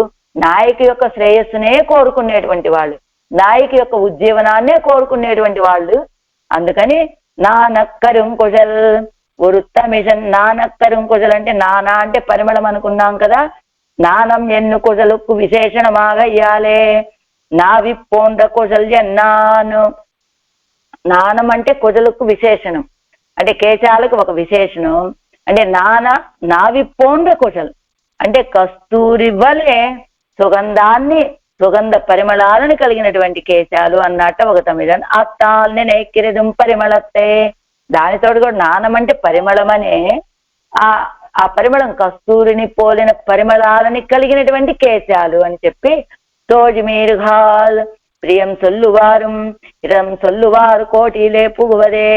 నాయకి యొక్క శ్రేయస్సునే కోరుకునేటువంటి వాళ్ళు, నాయకి యొక్క ఉజ్జీవనాన్నే కోరుకునేటువంటి వాళ్ళు. అందుకని నానక్కరుం కుజల్ వృత్తమిషన్. నానక్కరుం కుజల్ అంటే నానా అంటే పరిమళం అనుకున్నాం కదా. నానం ఎన్ను కుజలుక్కు విశేషణమాగయ్యాలే నావి పోండ్ర కుజల్యన్నాను. నానం అంటే కుజలుక్కు విశేషణం, అంటే కేశాలకు ఒక విశేషణం. అంటే నావి పోండ్ర కుజల్ అంటే కస్తూరి వలె సుగంధాన్ని సుగంధ పరిమళాలను కలిగినటువంటి కేశాలు అన్నట్ట ఒక తమిళన్ అత్తాల్ని నైక్కిరదం పరిమళత్తే. దానితోటి కూడా నానం అంటే పరిమళమనే, ఆ పరిమళం కస్తూరిని పోలిన పరిమళాలని కలిగినటువంటి కేశాలు అని చెప్పి తోజిమీరుఘాల్ ప్రియం సొల్లువారు ఇరం సొల్లువారు కోటిలే పువ్వదే.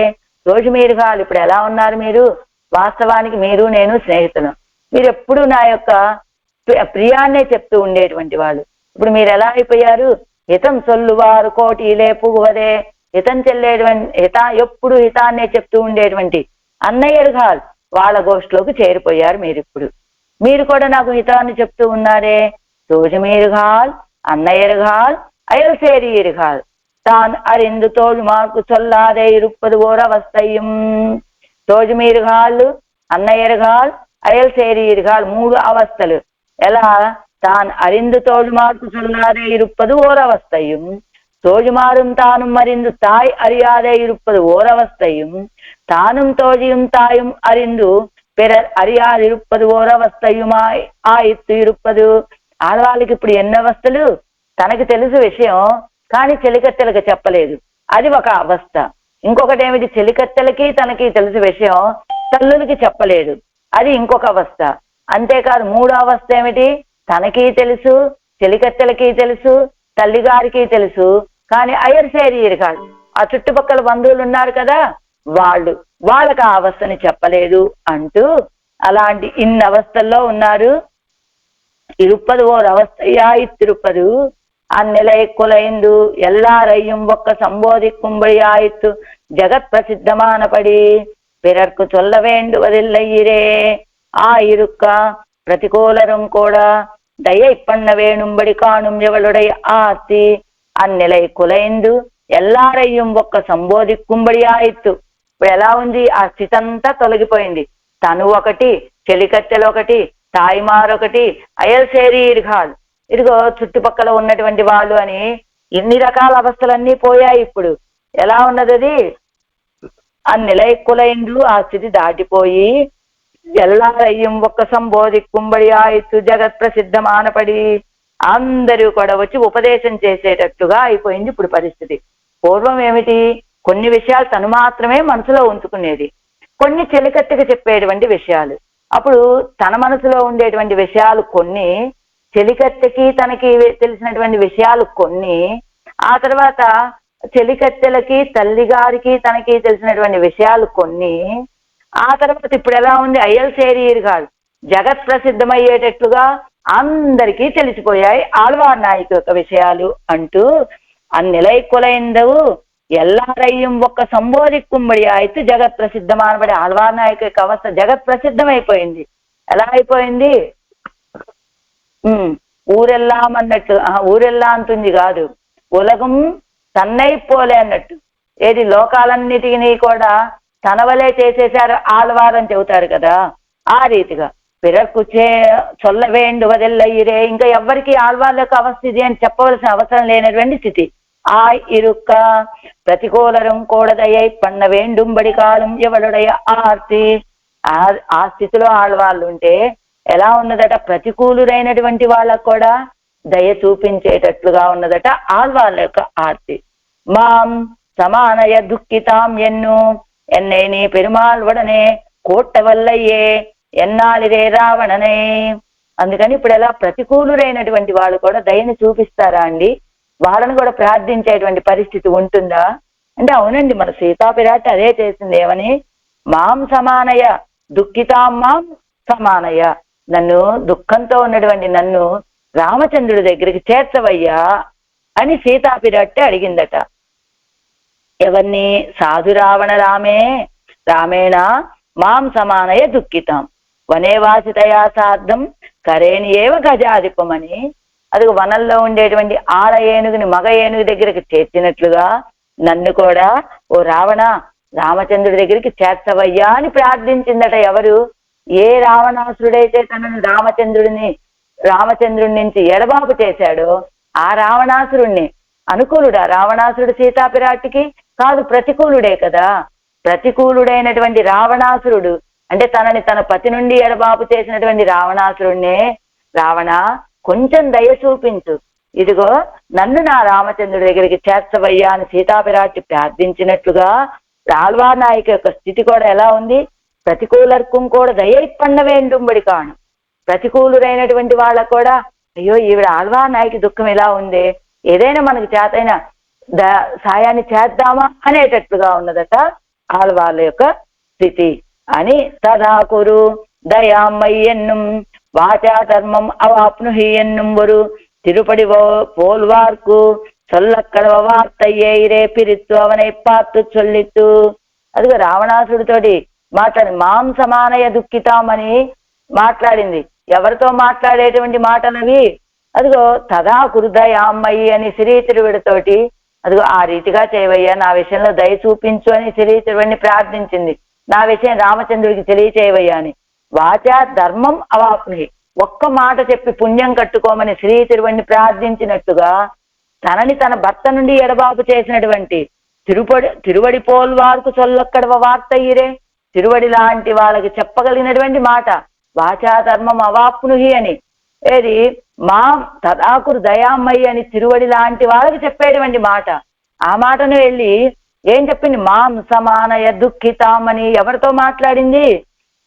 తోజిమీరుఘాల్ ఇప్పుడు ఎలా ఉన్నారు మీరు? వాస్తవానికి మీరు నేను స్నేహితులు, మీరు ఎప్పుడు నా యొక్క ప్రియాన్నే చెప్తూ ఉండేటువంటి వాళ్ళు. ఇప్పుడు మీరు ఎలా అయిపోయారు? హితం సొల్లువారు కోటిలే పువ్వదే. హితం చెల్లేటువంటి ఎప్పుడు హితాన్నే చెప్తూ ఉండేటువంటి అన్నయ్యరుఘాల్ వాళ్ళ గోష్ఠిలోకి చేరిపోయారు మీరు. ఇప్పుడు మీరు కూడా నాకు హితాన్ని చెప్తూ ఉన్నారే. తోజమీరుఘాల్ అన్నయ్యరుఘాల్ అయల్ సేరీరుఘాల్ తాన్ అరిందు తోజు మార్కు చొల్లాదే ఇరుప్పదు ఓరవస్తయం. తోజమీరుఘాల్ అన్నయ్యరుఘాల్ అయల్ సేరీరుఘాల్ మూడు అవస్థలు. ఎలా? తాన్ అరిందు తోజు మార్కు చొల్లాదే ఇరుప్పదు ఓరవస్తయం. தோஜுமாறும் தானும் அறிந்து தாய் அறியாதே இருப்பது ஓரவஸ்தையும் தானும் தோழியும் தாயும் அறிந்து பிறர் அறியாதிருப்பது ఓరవస్థయుమాయ్ ఆయిత్తు ఇరుప్పదు. ఆడవాళ్ళకి ఇప్పుడు ఎన్ని అవస్థలు? తనకి తెలుసు విషయం, కానీ చెలికత్తెలకు చెప్పలేదు, అది ఒక అవస్థ. ఇంకొకటి ఏమిటి? చెలికత్తెలకి తనకి తెలుసు విషయం, తల్లులకి చెప్పలేదు, అది ఇంకొక అవస్థ. అంతేకాదు మూడో అవస్థ ఏమిటి? తనకి తెలుసు, చెలికత్తెలకి తెలుసు, తల్లిగారికి తెలుసు, కానీ అయ్యర్ శరీరు కాదు, ఆ చుట్టుపక్కల బంధువులు ఉన్నారు కదా, వాళ్ళకి ఆ అవస్థని చెప్పలేదు అంటూ అలాంటి ఇన్ని అవస్థల్లో ఉన్నారు. ఇరుప్పదు ఓర్ అవస్థయాయిత్తిరుప్పదు అన్నెలై కులైందు ఎల్లారయ్యం ఒక్క సంబోధిక్కుంబడియాయిత్తు జగత్ ప్రసిద్ధమానపడి பிறர்க்கு சொல்ல வேண்டுவதில்லையிரே ஆயிருக்க பிரதிகூலரும் கூட தயை பண்ண வேணும்படி காணும் ఎవளுடைய ఆర్తి అన్నెలై కులైందు ఎల్లారయ్యం ఒక్క సంబోధిక్కుబడి ఆయిత్తు. ఇప్పుడు ఎలా ఉంది? ఆ స్థితి అంతా తొలగిపోయింది. తను ఒకటి, చెలికత్తెలు ఒకటి, తాయిమారొకటి, అయల్ శరీర్ఘాల్, ఇదిగో చుట్టుపక్కల ఉన్నటువంటి వాళ్ళు అని ఇన్ని రకాల అవస్థలన్నీ పోయాయి. ఇప్పుడు ఎలా ఉన్నది? అది అన్నెలై కులైందు, ఆ స్థితి దాటిపోయి ఎల్లారయ్యం ఒక్క సంబోధిక్కుబడి ఆయిత్తు జగత్ ప్రసిద్ధమానపడి అందరూ కూడా వచ్చి ఉపదేశం చేసేటట్టుగా అయిపోయింది ఇప్పుడు పరిస్థితి. పూర్వం ఏమిటి? కొన్ని విషయాలు తను మాత్రమే మనసులో ఉంచుకునేది, కొన్ని చెలికత్తెకి చెప్పేటువంటి విషయాలు. అప్పుడు తన మనసులో ఉండేటువంటి విషయాలు కొన్ని, చెలికత్తెకి తనకి తెలిసినటువంటి విషయాలు కొన్ని, ఆ తర్వాత చెలికత్తెలకి తల్లిగారికి తనకి తెలిసినటువంటి విషయాలు కొన్ని, ఆ తర్వాత ఇప్పుడు ఎలా ఉంది? అయ్యల్ శరీర్గాలు జగత్ ప్రసిద్ధమయ్యేటట్టుగా అందరికీ తెలిసిపోయాయి ఆళ్వార్ నాయకు యొక్క విషయాలు అంటూ అన్నెలై కులైందవు ఎల్లారయ్యం ఒక్క సంబోధిక్కుబడి ఆయితు జగత్ ప్రసిద్ధమానబడి ఆళ్వార్ నాయకు యొక్క అవస్థ జగత్ ప్రసిద్ధమైపోయింది. ఎలా అయిపోయింది? ఊరెల్లాం అన్నట్టు, ఊరెల్లా అంటుంది కాదు, ఉలగం తన్నైపోలే అన్నట్టు. ఏది? లోకాలన్నిటినీ కూడా తన వలే చేసేశారు ఆళ్వారని చెబుతారు కదా, ఆ రీతిగా పిరకు చొల్ల వేండువదెల్లయ్యిరే, ఇంకా ఎవ్వరికి ఆళ్వార్ల యొక్క అవస్థ ఇది అని చెప్పవలసిన అవసరం లేనటువంటి స్థితి. ఆ ఇరుక్క ప్రతికూలరం కూడదయ్యై పన్న వేండుంబడి కాలం ఎవడుడయ ఆర్తి. ఆ స్థితిలో ఆళ్వాళ్ళు ఉంటే ఎలా ఉన్నదట? ప్రతికూలురైనటువంటి వాళ్ళకు కూడా దయ చూపించేటట్లుగా ఉన్నదట ఆళ్వాళ్ళ యొక్క ఆర్తి. మాం సమానయ దుఃఖితాం ఎన్ను ఎన్నై నీ పెరుమాళ్ వడనే కోట్టవల్లయ్యే ఎన్నాలిరే రావణనే. అందుకని ఇప్పుడు ఎలా ప్రతికూలురైనటువంటి వాళ్ళు కూడా దయని చూపిస్తారా అండి? వాళ్ళని కూడా ప్రార్థించేటువంటి పరిస్థితి ఉంటుందా అంటే, అవునండి, మన సీతాపిరాటి అదే చేసింది. ఏమని? మాం సమానయ దుఃఖితాం మాం సమానయ, నన్ను దుఃఖంతో ఉన్నటువంటి నన్ను రామచంద్రుడి దగ్గరికి చేర్చవయ్యా అని సీతాపిరాటి అడిగిందట. ఎవరిని? సాధు రావణ రామేణ మాం సమానయ దుఃఖితాం వనేవాసితయా సార్థం కరేణి ఏవ గజాధిపమని. అది వనంలో ఉండేటువంటి ఆడ ఏనుగుని మగ ఏనుగు దగ్గరికి చేర్చినట్లుగా నన్ను కూడా ఓ రావణ రామచంద్రుడి దగ్గరికి చేర్చవయ్యా అని ప్రార్థించిందట. ఎవరు? ఏ రావణాసురుడైతే తనను రామచంద్రుడి నుంచి ఎడబాపు చేశాడో ఆ రావణాసురుణ్ణి. అనుకూలుడా రావణాసురుడు సీతాపిరాటికి? కాదు, ప్రతికూలుడే కదా. ప్రతికూలుడైనటువంటి రావణాసురుడు అంటే తనని తన పతి నుండి ఎడబాపు చేసినటువంటి రావణాసురుణ్ణే, రావణ కొంచెం దయ చూపించు, ఇదిగో నన్ను నా రామచంద్రుడి దగ్గరికి చేర్చవయ్యా అని సీతాపిరాటి ప్రార్థించినట్లుగా ఆళ్వార్ నాయక యొక్క స్థితి కూడా ఎలా ఉంది? ప్రతికూలర్కం కూడా దయై పండ వేండుంబడి కాను. ప్రతికూలురైనటువంటి వాళ్ళకు కూడా అయ్యో ఈవిడ ఆళ్వార్ నాయకి దుఃఖం ఎలా ఉంది, ఏదైనా మనకు చేతైన సాయాన్ని చేద్దామా అనేటట్లుగా ఉన్నదట ఆళ్వార్ల యొక్క స్థితి అని. తదాకురు దయామయ్యి ఎన్నుం వాచా ధర్మం అవాప్నుహి ఎన్నుం వరు తిరుపడి పోల్వార్కు సొల్లక్కడవ వార్తయ్యే పిరిత్తు అవనై పాత్తు చొల్లిత్తు. అదిగో రావణాసుడితోటి మాట్లాడి మాం సమానయ దుఃఖితామని మాట్లాడింది. ఎవరితో మాట్లాడేటువంటి మాటలవి? అదిగో తదా కురుదయామ్మయ్యి అని శ్రీతిరువిడితోటి అదిగో ఆ రీతిగా చేయవయ్యా, నా విషయంలో దయ చూపించు అని శ్రీతిరువిడిని ప్రార్థించింది. నా విషయం రామచంద్రుడికి తెలియచేయవయ్యా అని. వాచా ధర్మం అవాప్నుహి, ఒక్క మాట చెప్పి పుణ్యం కట్టుకోమని శ్రీతిరువిడిని ప్రార్థించినట్టుగా తనని తన భర్త నుండి ఎడబాపు చేసినటువంటి తిరువడి పోల్వార్కు సొల్లక్కడవ వార్తయ్యిరే, తిరువడి లాంటి వాళ్ళకి చెప్పగలిగినటువంటి మాట వాచా ధర్మం అవాప్నుహి అని. ఏది మా తదాకురు దయామయ్యి అని తిరువడి లాంటి వాళ్ళకి చెప్పేటువంటి మాట. ఆ మాటను వెళ్ళి ఏం చెప్పింది? మాం సమానయ దుఃఖితామని ఎవరితో మాట్లాడింది?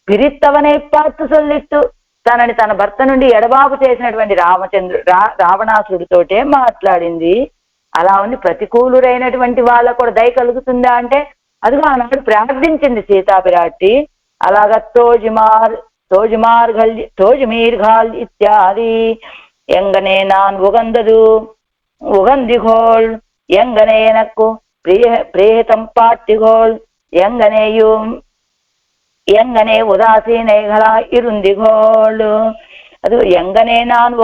పిరిత్తవనే పాత్తు సొల్లిత్తు, తనని తన భర్త నుండి ఎడబాపు చేసినటువంటి రావణాసుడితోటే మాట్లాడింది. అలా ఉంది. ప్రతికూలురైనటువంటి వాళ్ళకు కూడా దయ కలుగుతుందా అంటే అదిగో ఆనాడు ప్రార్థించింది సీతాపిరాటి. అలాగా తోజుమీర్ఘాల్ ఇత్యాది ఎంగనే నాన్ ఉగందిగోళ్ ఎంగనే ఎనక్కు ప్రియహితం పాటిగోళ్ ఎంగనే ఉదాసీనైగళ ఇరుందిగోళ్. అది ఎంగనే నాన్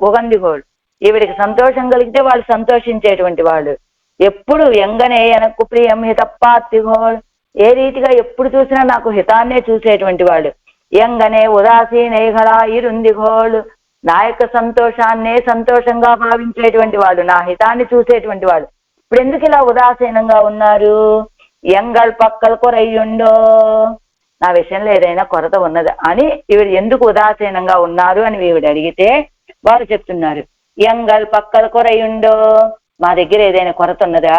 ఉగందిగోళ్, ఈవిడికి సంతోషం కలిగితే వాళ్ళు సంతోషించేటువంటి వాళ్ళు. ఎప్పుడు ఎంగనే ఎనక్కు ప్రియం హితప్పాతిగోళ్, ఏ రీతిగా ఎప్పుడు చూసినా నాకు హితాన్నే చూసేటువంటి వాళ్ళు. ఎంగనే ఉదాసీనైగళ ఇరుందిగోళ్, నా యొక్క సంతోషాన్నే సంతోషంగా భావించేటువంటి వాళ్ళు, నా హితాన్ని చూసేటువంటి వాళ్ళు. ఇప్పుడు ఎందుకు ఇలా ఉదాసీనంగా ఉన్నారు? ఎంగళ్ పక్కల కొరయ్యుండో, నా విషయంలో ఏదైనా కొరత ఉన్నదా అని ఈవిడ ఎందుకు ఉదాసీనంగా ఉన్నారు అని ఈవిడ అడిగితే వారు చెప్తున్నారు, ఎంగళ్ పక్కల కొరయ్యుండో, మా దగ్గర ఏదైనా కొరత ఉన్నదా?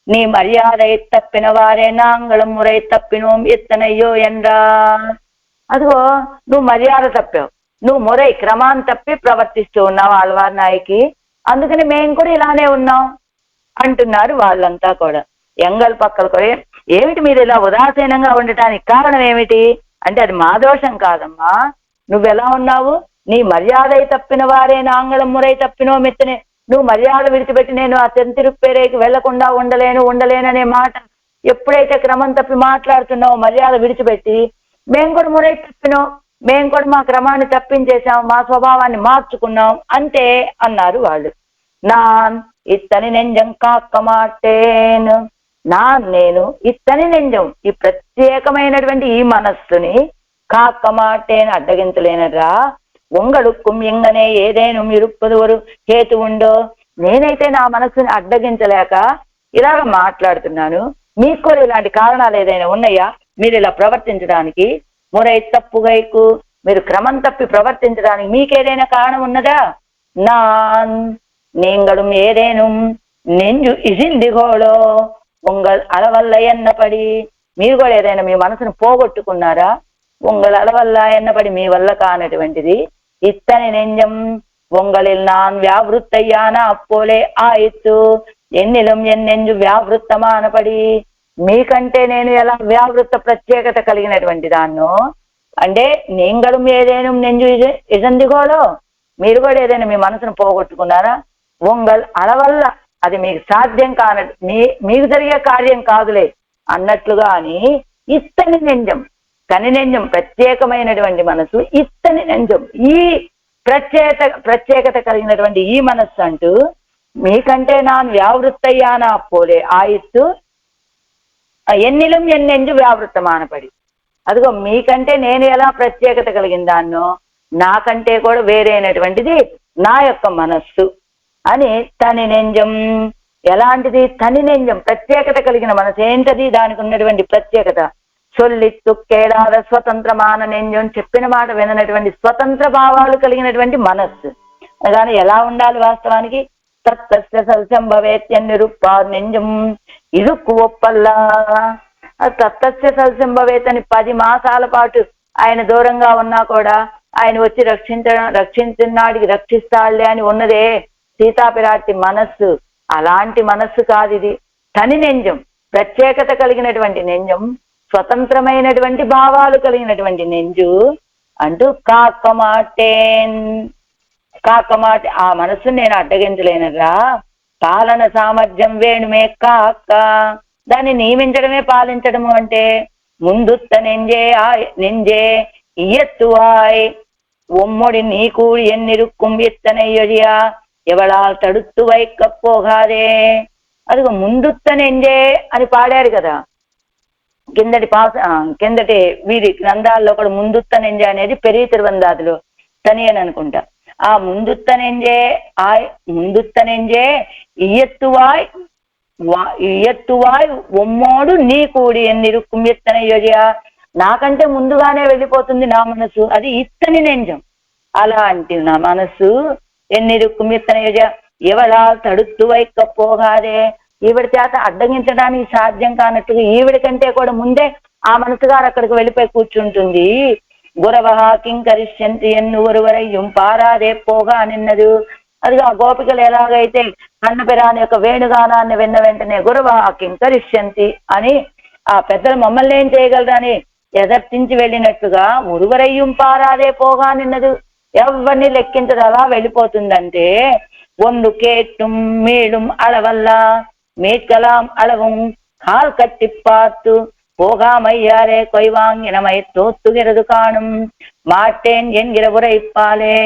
నీ మర్యాద తప్పిన వారే నాంగళం మురై తప్పినోం ఎత్తనయ్యో ఎండా. అదిగో నువ్వు మర్యాద తప్పావు, నువ్వు మురై క్రమాన్ని తప్పి ప్రవర్తిస్తూ ఉన్నావు ఆళ్వార్ నాయకి, అందుకని మేము కూడా ఇలానే ఉన్నాం అంటున్నారు వాళ్ళంతా కూడా. ఎంగల్ పక్కల కొరే, ఏమిటి మీరు ఇలా ఉదాసీనంగా ఉండటానికి కారణం ఏమిటి అంటే అది మా దోషం కాదమ్మా, నువ్వెలా ఉన్నావు? నీ మర్యాద తప్పిన వారే నాంగళం మురై తప్పినో మెత్తనే, నువ్వు మర్యాద విడిచిపెట్టి నేను ఆ తెంతిరుప్పేరేకి వెళ్లకుండా ఉండలేననే మాట ఎప్పుడైతే క్రమం తప్పి మాట్లాడుతున్నావు, మర్యాద విడిచిపెట్టి మేము కూడా మురై తప్పినాం, మేము కూడా మా క్రమాన్ని తప్పించేశాం, మా స్వభావాన్ని మార్చుకున్నాం అంతే అన్నారు వాళ్ళు. నాన్ ఇత్తని నెంజం కాక్కమాటేను, నేను ఇత్తని నెంజం, ఈ ప్రత్యేకమైనటువంటి ఈ మనస్సుని కాక్కమాటేను అడ్డగించలేనరా. ఉంగడుక్కుం ఎంగనే ఏదైనా ఇరుప్పదువరు హేతు ఉండో, నేనైతే నా మనస్సుని అడ్డగించలేక ఇలాగ మాట్లాడుతున్నాను, మీకు కూడా ఇలాంటి కారణాలు ఏదైనా ఉన్నాయా మీరు ఇలా ప్రవర్తించడానికి? మురై తప్పుగైకు, మీరు క్రమం తప్పి ప్రవర్తించడానికి మీకేదైనా కారణం ఉన్నదా? నా నీంగడం ఏదేను నెంజు ఇసిందిగోళో ఉంగల్ అలవల్ల ఎన్నపడి, మీరు కూడా ఏదైనా మీ మనసును పోగొట్టుకున్నారా? ఉంగల్ అలవల్ల ఎన్నపడి, మీ వల్ల కానటువంటిది. ఇత్తని నెంజం ఉంగళిల్ నాన్ వ్యావృత్తయ్యాన అప్పోలే ఆయిత్తు ఎన్నిలం ఎన్నెంజు వ్యావృత్తమానపడి, మీకంటే నేను ఎలా వ్యావృత్త ప్రత్యేకత కలిగినటువంటి దాన్నో అంటే నీంగడం ఏదైనా నెంజు ఇజందిగోలో, మీరు కూడా ఏదైనా మీ మనసును పోగొట్టుకున్నారా? ఉంగల్ అలవల్ల, అది మీకు సాధ్యం కానట్టు మీకు జరిగే కార్యం కాదులే అన్నట్లుగా అని ఇత్తని నెంజం, కని నెంజం ప్రత్యేకమైనటువంటి మనసు, ఇత్తని నెంజం ఈ ప్రత్యేకత కలిగినటువంటి ఈ మనస్సు అంటూ మీకంటే నాన్ వ్యావృత్తయ్యానా పోలే ఆయిత్తు ఎన్నిలం ఎన్నెంజు వ్యావృత్తమానపడి, అదిగో మీకంటే నేను ఎలా ప్రత్యేకత కలిగిన దాన్నో నాకంటే కూడా వేరైనటువంటిది నా యొక్క మనస్సు అని. తని నెంజం ఎలాంటిది? తని నెంజం ప్రత్యేకత కలిగిన మనసు ఏంటది? దానికి ఉన్నటువంటి ప్రత్యేకత సొల్లిత్తు కేడాద స్వతంత్రమాన నెంజం, చెప్పిన మాట విననటువంటి స్వతంత్ర భావాలు కలిగినటువంటి మనస్సు. కానీ ఎలా ఉండాలి వాస్తవానికి? తత్తస్య సల్సంభవేత్యన్నిరుప్పార్ నెంజం ఇరుక్కు ఒప్పల్లా. తత్తస్య సల్సంభవేత్ అని 10 మాసాల పాటు ఆయన దూరంగా ఉన్నా కూడా ఆయన వచ్చి రక్షించినాడికి రక్షిస్తాడులే అని ఉన్నదే సీతాపిరాటి మనస్సు. అలాంటి మనస్సు కాదు ఇది. తని నెంజం, ప్రత్యేకత కలిగినటువంటి నెంజం, స్వతంత్రమైనటువంటి భావాలు కలిగినటువంటి నెంజు అంటూ కాకమాటేన్. కాకమాట ఆ మనస్సు నేను అడ్డగించలేనరా. పాలన సామర్థ్యం వేణుమే కాక, దాన్ని నియమించడమే పాలించడము అంటే ముందుత్త నెంజే ఇయ్యత్తువాయ్ ఒమ్మొడి నీ కూడి ఎన్నిరుక్కుం ఎత్తనయ్యొడియా ఎవళాల్ తడుత్తు వైకపోగాదే. అదిగో ముందుత్త నెంజే అని పాడారు కదా కిందటి వీరి గ్రంథాల్లో కూడా. ముందుత్త నెంజే అనేది పెరిగి తిరువందాదులు తని అని అనుకుంటా. ఆ ముందుత్త నెంజే ఇయ్యత్తువాయ్ ఒమ్మోడు నీ కూడి ఎన్నిరుక్కుం ఎత్తనయ్యొడియా. నాకంటే ముందుగానే వెళ్ళిపోతుంది నా మనసు, అది ఇత్తని నెంజం. అలాంటి నా మనస్సు ఎన్నిరుక్కుం ఎత్తనయ్యొడియా ఎవళా తడుత్తు వైకపోగాదే. ఈవిడ చేత అడ్డగించడానికి సాధ్యం కానట్టుగా ఈవిడ కంటే కూడా ముందే ఆ మనసు గారు అక్కడికి వెళ్ళిపోయి కూర్చుంటుంది. గురవహ కింకరిష్యంతి ఎన్నువరువరయ్యం పారాదే పోగా నిన్నదు. అది ఆ గోపికలు ఎలాగైతే కన్నపిరాని యొక్క వేణుగానాన్ని విన్న వెంటనే గురవహ కింకరిష్యంతి అని ఆ పెద్దలు మమ్మల్ని ఏం చేయగలరని ఎదర్చించి వెళ్ళినట్టుగా ఉరువరయ్యం పారాదే పోగా నిన్నదు. ఎవరిని లెక్కించదు, అలా వెళ్ళిపోతుందంటే ఒండు కేట్టుం మీడుం అళవల్ల மீட்கலாம் அளவும் கால் கட்டி பார்த்து போகாமையாரே கொய்வாங்கினமை தோத்துகிறது காணும் మాటేన్ ఎన్గిర ఉరైపాలే.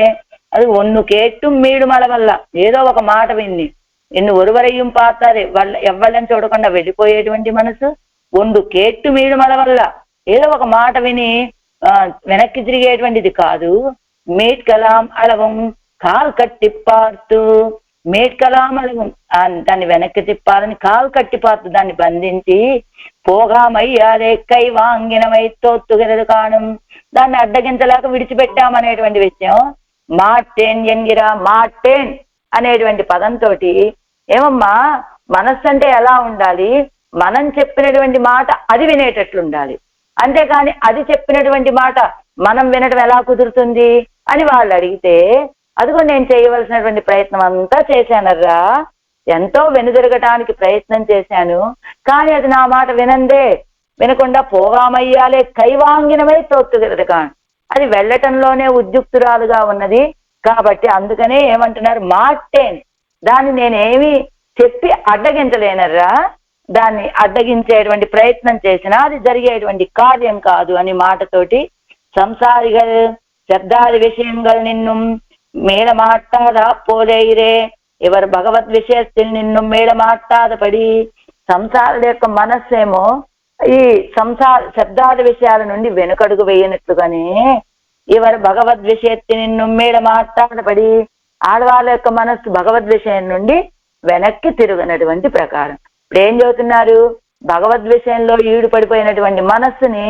అది ఒన్ను కేట్టుం మీడుం అలవల్ల, ఏదో ఒక మాట విన్ని ఎన్ను ఒరువరయ్యం పాతారే ఎవ్వళ్ళని చూడకుండా వెళ్ళిపోయేటువంటి మనసు. ఒండు కేట్టు మీడుం అలవల్ల, ఏదో ఒక మాట విని వెనక్కి తిరిగేటువంటిది కాదు. మీట్కలాం అలవం కాల్ కట్టి పార్తు, మేట్కలాం అలవం దాన్ని వెనక్కి తిప్పాలని కాల్ కట్టి పార్తు దాన్ని బంధించి పోగామయ్యారే కై వాంగినమై తోత్తుగరదు కాణం దాన్ని అడ్డగించలేక విడిచిపెట్టామనేటువంటి విషయం. మాటేన్ ఎంగిరా మాటేన్ అనేటువంటి పదంతో ఏమమ్మా మనస్సు అంటే ఎలా ఉండాలి, మనం చెప్పినటువంటి మాట అది వినేటట్లుండాలి, అంతేకాని అది చెప్పినటువంటి మాట మనం వినడం ఎలా కుదురుతుంది అని వాళ్ళు అడిగితే, అదిగో నేను చేయవలసినటువంటి ప్రయత్నం అంతా చేశానర్రా, ఎంతో వెనుదిరగటానికి ప్రయత్నం చేశాను, కానీ అది నా మాట వినందే, వినకుండా పోగామయ్యాలే కైవాంగినమై తోత్తుగరదు కాను, అది వెళ్ళటంలోనే ఉద్యుక్తురాలుగా ఉన్నది. కాబట్టి అందుకనే ఏమంటున్నారు, మాటేన్ దాన్ని నేనేమి చెప్పి అడ్డగించలేనర్రా, దాన్ని అడ్డగించేటువంటి ప్రయత్నం చేసినా అది జరిగేటువంటి కార్యం కాదు అని మాటతోటి సంసారిగల్ శబ్దాది విషయంగల్ నిన్నుం మేళమాట్టాదా పోలేయిరే, ఎవరు భగవద్ విషయத்தில் నిన్ను మేళమాట్టాదపడి, సంసారుల యొక్క మనస్సేమో ఈ శబ్దాది విషయాల నుండి వెనుకడుగు వేయనట్లుగానే ఎవరు భగవద్ విషయత్తి నిన్ను మేళమాట్టాదపడి, ఆడవాళ్ళ యొక్క మనస్సు భగవద్ విషయం నుండి వెనక్కి తిరగనటువంటి ప్రకారం. ఇప్పుడు ఏం చెబుతున్నారు, భగవద్ విషయంలో ఈడు పడిపోయినటువంటి మనస్సుని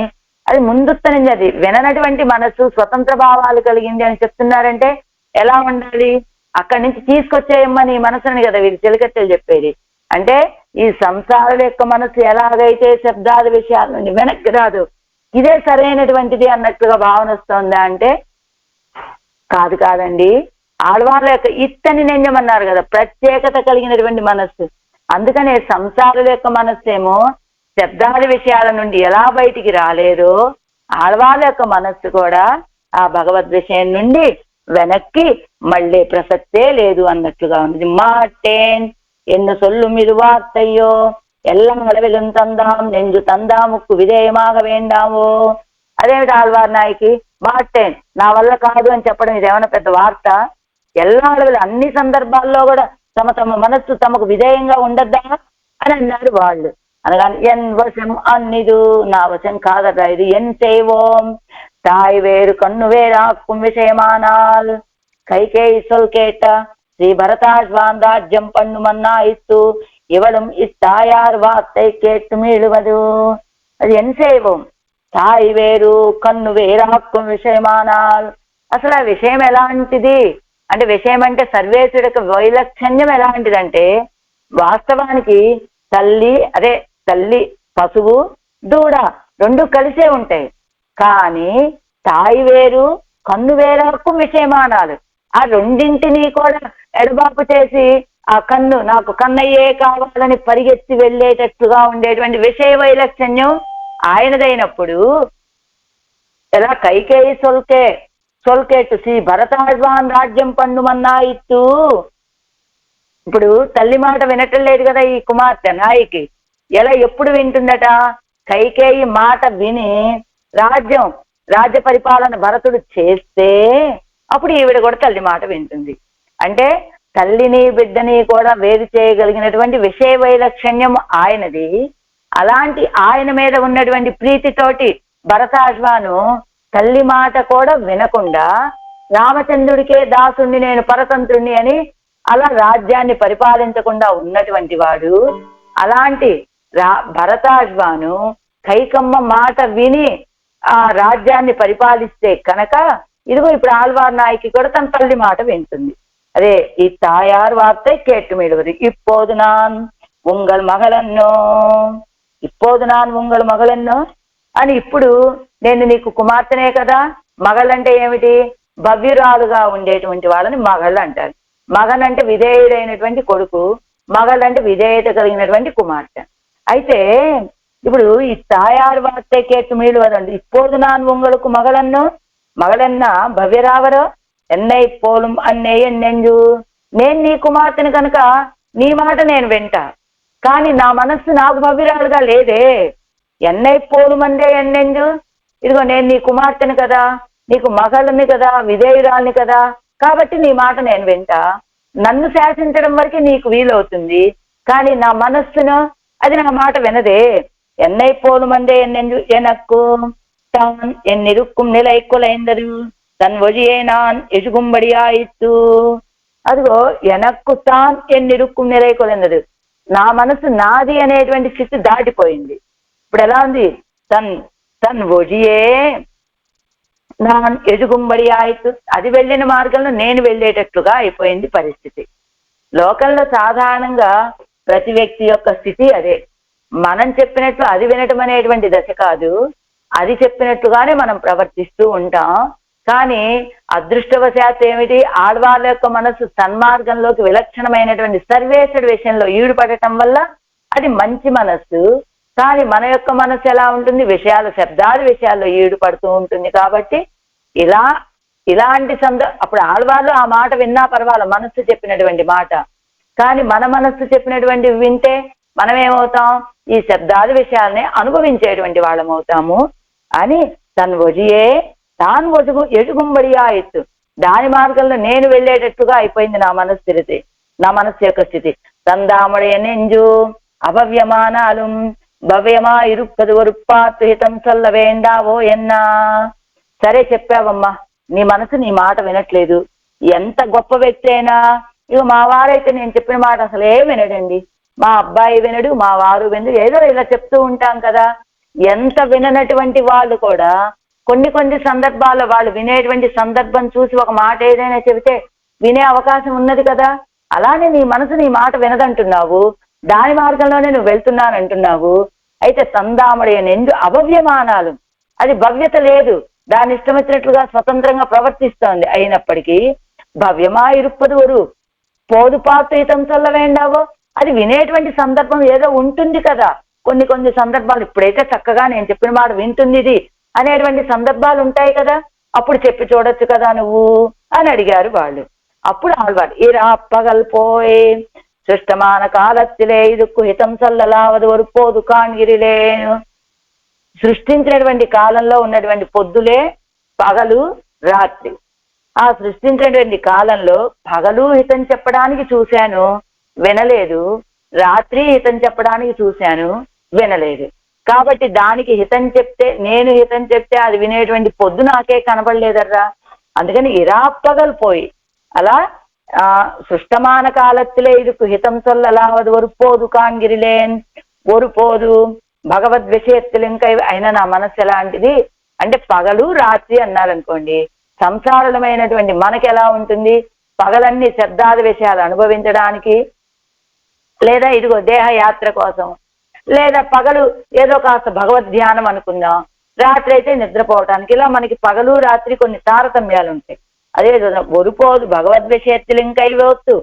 అది ముందుత్తనింది, అది విననటువంటి మనస్సు స్వతంత్ర భావాలు కలిగింది అని చెప్తున్నారంటే ఎలా ఉండాలి, అక్కడి నుంచి తీసుకొచ్చేయమ్మని మనసుని కదా వీరి చెలికత్తెలు చెప్పేది. అంటే ఈ సంసారుల యొక్క మనస్సు ఎలాగైతే శబ్దాది విషయాల నుండి వెనక్కి రాదు, ఇదే సరైనటువంటిది అన్నట్లుగా భావన వస్తుందా అంటే కాదు, కాదండి. ఆడవాళ్ళ యొక్క ఇత్తని నెంజమన్నారు కదా, ప్రత్యేకత కలిగినటువంటి మనస్సు. అందుకనే సంసారుల యొక్క మనస్సు ఏమో శబ్దాది విషయాల నుండి ఎలా బయటికి రాలేదో, ఆడవాళ్ళ యొక్క మనస్సు కూడా ఆ భగవద్ విషయం నుండి వెనక్కి మళ్ళీ ప్రసక్తే లేదు అన్నట్లుగా ఉన్నది. మాటేన్ ఎన్ను సొల్లు మీరు వార్తయ్యో ఎల్లం అడవిలం తందాం నెంజు తందాముక్కు విధేయమాగ వేండామో. అదేమిటి ఆళ్వార్ నాయకి మాటేన్ నా వల్ల కాదు అని చెప్పడం ఇదేమన్నా పెద్ద వార్త? ఎల్లం అడవిలు అన్ని సందర్భాల్లో కూడా తమ తమ మనస్సు తమకు విధేయంగా ఉండద్దా అని అన్నారు వాళ్ళు. అనగానే ఎన్ వశం అన్నిదు, నా వశం కాదరా ఇది, ఎన్ చేయవోం தாய் வேறு கண்ணு வேறாக்கும் விஷயமானால் கைகேயி சொல் கேட்ட ஸ்ரீ பரதாஜ்வான் ராஜ்யம் பண்ணுமன்னா இத்து இவளும் இத்தாயார் வார்த்தை கேட்டு மீழுவது. అది ఎన్ చేయవం, తాయి వేరు కన్ను వేరాక్కుం విషయమానాల్, అసలు ఆ విషయం ఎలాంటిది అంటే విషయం అంటే సర్వేశ్వరుడి యొక్క వైలక్షణ్యం ఎలాంటిదంటే వాస్తవానికి తల్లి పశువు దూడ రెండు కలిసే ఉంటాయి. కానీ తాయి వేరు కన్ను వేరకు విషయమానాలు. ఆ రెండింటినీ కూడా ఎడబాపు చేసి ఆ కన్ను నాకు కన్నయ్యే కావాలని పరిగెత్తి వెళ్ళేటట్లుగా ఉండేటువంటి విషయ వైలక్షణ్యం ఆయనదైనప్పుడు ఎలా కైకేయి సొల్కేటు శ్రీ భరతాళ్వాన్ రాజ్యం పండుమన్నా ఇత్తు. ఇప్పుడు తల్లి మాట వినటం లేదు కదా ఈ కుమార్తె నాయికి. ఎలా ఎప్పుడు వింటుందట? కైకేయి మాట విని రాజ్య పరిపాలన భరతుడు చేస్తే అప్పుడు ఈవిడ కూడా తల్లి మాట వింటుంది. అంటే తల్లిని బిడ్డని కూడా వేరు చేయగలిగినటువంటి విషయ వైలక్షణ్యం ఆయనది. అలాంటి ఆయన మీద ఉన్నటువంటి ప్రీతితోటి భరతాశ్వాను తల్లి మాట కూడా వినకుండా రామచంద్రుడికే దాసుణ్ణి నేను పరతంత్రుణ్ణి అని అలా రాజ్యాన్ని పరిపాలించకుండా ఉన్నటువంటి వాడు. అలాంటి భరతాశ్వాను కైకమ్మ మాట విని ఆ రాజ్యాన్ని పరిపాలిస్తే కనుక ఇదిగో ఇప్పుడు ఆళ్వార్ నాయకి కూడా తన తల్లి మాట వింటుంది. అదే ఈ తాయార్ వార్த்தை கேட்டு மீடுவது. இப்போது நான் உங்கள் மகளன்னோ అని ఇప్పుడు నేను నీకు కుమార్తెనే కదా. మగళ్ళంటే ఏమిటి? భవ్యురాలుగా ఉండేటువంటి వాళ్ళని మగళ్ళు అంటారు. మగన్ అంటే విధేయుడైనటువంటి కొడుకు, మగళ్ళంటే విధేయత కలిగినటువంటి కుమార్తె. అయితే ఇప్పుడు ఈ తాయారు వార్த்தை கேட்டு மீடுவదండి. இப்போது நான் உங்களுக்கு మగళన్నా భవ్యరావరో ఎన్నై పోలం అన్నే ఎన్నెంజు. నేను నీ కుమార్తెను కనుక నీ మాట నేను వింటా, కానీ నా మనస్సు నాకు భవ్యురాలుగా లేదే. ఎన్నై పోలం అందే ఎన్నెంజు. ఇదిగో నేను నీ కుమార్తెను కదా, నీకు మగళ్ళని కదా, విధేయురాల్ని కదా, కాబట్టి నీ మాట నేను వింటా. నన్ను శాసించడం వరకు నీకు వీలవుతుంది, కానీ నా మనస్సును అది నా మాట వినదే. ఎన్నై పోలం అందే ఎన్నెంజు ఎనక్కు தான் என் இருக்கும் நிலை குலைந்தது தன் வழியே நான் ఎజుగుంబడియాయిత్తు. అదిగో ఎనక్కు తాన్ ఎన్నిరుక్కుం నిలై కొలైందదు. నా మనసు నాది అనేటువంటి స్థితి దాటిపోయింది. ఇప్పుడు ఎలా ఉంది? తన్ వజియే నాన్ ఎజుగుంబడియాయిత్తు. అది వెళ్ళిన మార్గంలో నేను వెళ్ళేటట్లుగా అయిపోయింది పరిస్థితి. లోకంలో సాధారణంగా ప్రతి వ్యక్తి యొక్క స్థితి అదే. మనం చెప్పినట్లు అది వినటం అనేటువంటి దశ కాదు, అది చెప్పినట్టుగానే మనం ప్రవర్తిస్తూ ఉంటాం. కానీ అదృష్టవశాత్తు ఏమిటి? ఆడవాళ్ళ యొక్క మనసు సన్మార్గంలోకి విలక్షణమైనటువంటి సర్వేశ్వరుడి విషయంలో ఈడుపడటం వల్ల అది మంచి మనస్సు. కానీ మన యొక్క మనసు ఎలా ఉంటుంది? శబ్దాది విషయాల్లో ఈడుపడుతూ ఉంటుంది. కాబట్టి ఇలాంటి అప్పుడు ఆడవాళ్ళు ఆ మాట విన్నా పర్వాల, మనస్సు చెప్పినటువంటి మాట. కానీ మన మనస్సు చెప్పినటువంటి వింటే మనం ఏమవుతాం? ఈ శబ్దాది విషయాల్ని అనుభవించేటువంటి వాళ్ళం అవుతాము అని తను వజియే తాను ఎజుగుంబడియాయిత్తు. దాని మార్గంలో నేను వెళ్ళేటట్టుగా అయిపోయింది నా మనస్సు యొక్క స్థితి. తందాముடைய நெஞ்சு అభవ్యమానాలు భవ్యమా ఇరుప్పదు ఒరుప్పాత్తు హితం సల్ల వేండావో ఎన్నా. సరే చెప్పావమ్మా, నీ మనసు నీ మాట వినట్లేదు. ఎంత గొప్ప వ్యక్తి అయినా, ఇక మా వారైతే నేను చెప్పిన మాట అసలే వినడండి, మా అబ్బాయి వినడు, మా వారు వినడు, ఏదో ఇలా చెప్తూ ఉంటాం కదా. ఎంత విననటువంటి వాళ్ళు కూడా కొన్ని సందర్భాల్లో వాళ్ళు వినేటువంటి సందర్భం చూసి ఒక మాట ఏదైనా చెబితే వినే అవకాశం ఉన్నది కదా. అలానే నీ మనసు నీ మాట వినదంటున్నావు, దాని మార్గంలోనే నువ్వు వెళ్తున్నానంటున్నావు. అయితే తందాముடைய నెంజు అభవ్యమానాలు, అది భవ్యత లేదు, దాని ఇష్టం వచ్చినట్లుగా స్వతంత్రంగా ప్రవర్తిస్తోంది. అయినప్పటికీ భవ్యమా ఇరుప్పదు ఒరు పోదు పాత్ర హితం చల్ల వేండావో, అది వినేటువంటి సందర్భం ఏదో ఉంటుంది కదా. కొన్ని సందర్భాలు ఇప్పుడైతే చక్కగా నేను చెప్పిన మాట వింటుంది ఇది అనేటువంటి సందర్భాలు ఉంటాయి కదా, అప్పుడు చెప్పి చూడొచ్చు కదా నువ్వు అని అడిగారు వాళ్ళు. అప్పుడు ఆళ్వాడు ఇరా పగల్ పోయే సృష్టమాన కాలత్తిలే ఇదుక్కు హితం చల్లలావదు ఒరుపోదు కాణగిరిలేను. సృష్టించినటువంటి కాలంలో ఉన్నటువంటి పొద్దులే పగలు రాత్రి. ఆ సృష్టించినటువంటి కాలంలో పగలు హితం చెప్పడానికి చూశాను, వినలేదు. రాత్రి హితం చెప్పడానికి చూశాను, వినలేదు. కాబట్టి దానికి నేను హితం చెప్తే అది వినేటువంటి పొద్దు నాకే కనబడలేదర్రా. అందుకని ఇరాప్పగలిపోయి అలా సృష్టమాన కాలత్తులే ఇదుకు హితం సొల్లలావదు ఒరుపోదు కాంగిరిలేన్ ఒరుపోదు భగవద్ విషయత్తులు. ఇంకా అయినా నా మనస్సు ఎలాంటిది అంటే పగలు రాత్రి అన్నారనుకోండి, సంసారమైనటువంటి మనకి ఎలా ఉంటుంది? పగలన్నీ శబ్దాది విషయాలు అనుభవించడానికి, లేదా ఇదిగో దేహయాత్ర కోసం, లేదా పగలు ఏదో కాస్త భగవద్ ధ్యానం అనుకుందాం, రాత్రి అయితే నిద్రపోవటానికి. ఇలా మనకి పగలు రాత్రి కొన్ని తారతమ్యాలు ఉంటాయి. అదే ఒరుపోదు భగవద్ విషయత్తులు కైవోత్తు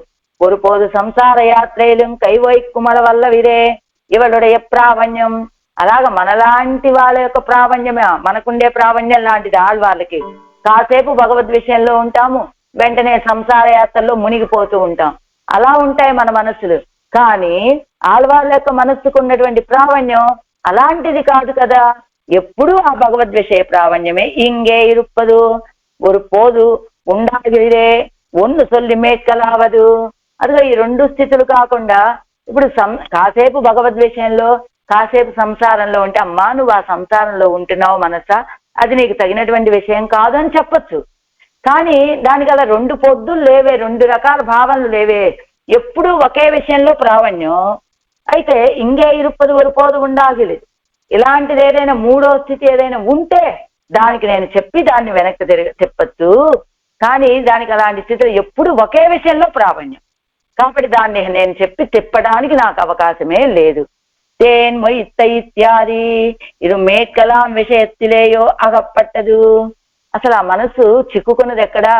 ఒరుపోదు సంసార యాత్రలు కైవోక్కుమల వల్ల విరే ఇవలుடைய ప్రావణ్యం. అలాగ మనలాంటి వాళ్ళ యొక్క ప్రావణ్యమే, మనకుండే ప్రావణ్యం లాంటిది వాళ్ళకి. కాసేపు భగవద్ విషయంలో ఉంటాము, వెంటనే సంసార యాత్రలో మునిగిపోతూ ఉంటాం. అలా ఉంటాయి మన మనస్సులు. కానీ ఆళ్వాళ్ళ యొక్క మనస్సుకు ఉన్నటువంటి ప్రావణ్యం అలాంటిది కాదు కదా. ఎప్పుడూ ఆ భగవద్ విషయ ప్రావణ్యమే. ఇంగే ఇరుప్పదు ஒரு పోదు ఉండాగిరే ఒన్ను సొల్లి మేక్కలావదు. అదిగో ఈ రెండు స్థితులు కాకుండా ఇప్పుడు కాసేపు భగవద్ విషయంలో, కాసేపు సంసారంలో ఉంటే, అమ్మా నువ్వు ఆ సంసారంలో ఉంటున్నావు మనసా, అది నీకు తగినటువంటి విషయం కాదు అని చెప్పచ్చు. కానీ దానికి అలా రెండు పొద్దులు లేవే, రెండు రకాల భావనలు లేవే. ఎప్పుడూ ఒకే విషయంలో ప్రావణ్యం. అయితే ఇంగే ఇరుప్పదు ఒరిపోదు ఉండాగిలి, ఇలాంటిది ఏదైనా మూడో స్థితి ఏదైనా ఉంటే దానికి నేను చెప్పి దాన్ని వెనక్కి చెప్పచ్చు. కానీ దానికి అలాంటి స్థితిలో ఎప్పుడు ఒకే విషయంలో ప్రావణ్యం కాబట్టి దాన్ని నేను చెప్పి తిప్పడానికి నాకు అవకాశమే లేదు. తేన్మొయ్ ఇత్యాది ఇది మేట్కలాం విషయత్తిలేయో అగప్పట్టదు. అసలు ఆ మనసు చిక్కుకున్నది ఎక్కడా?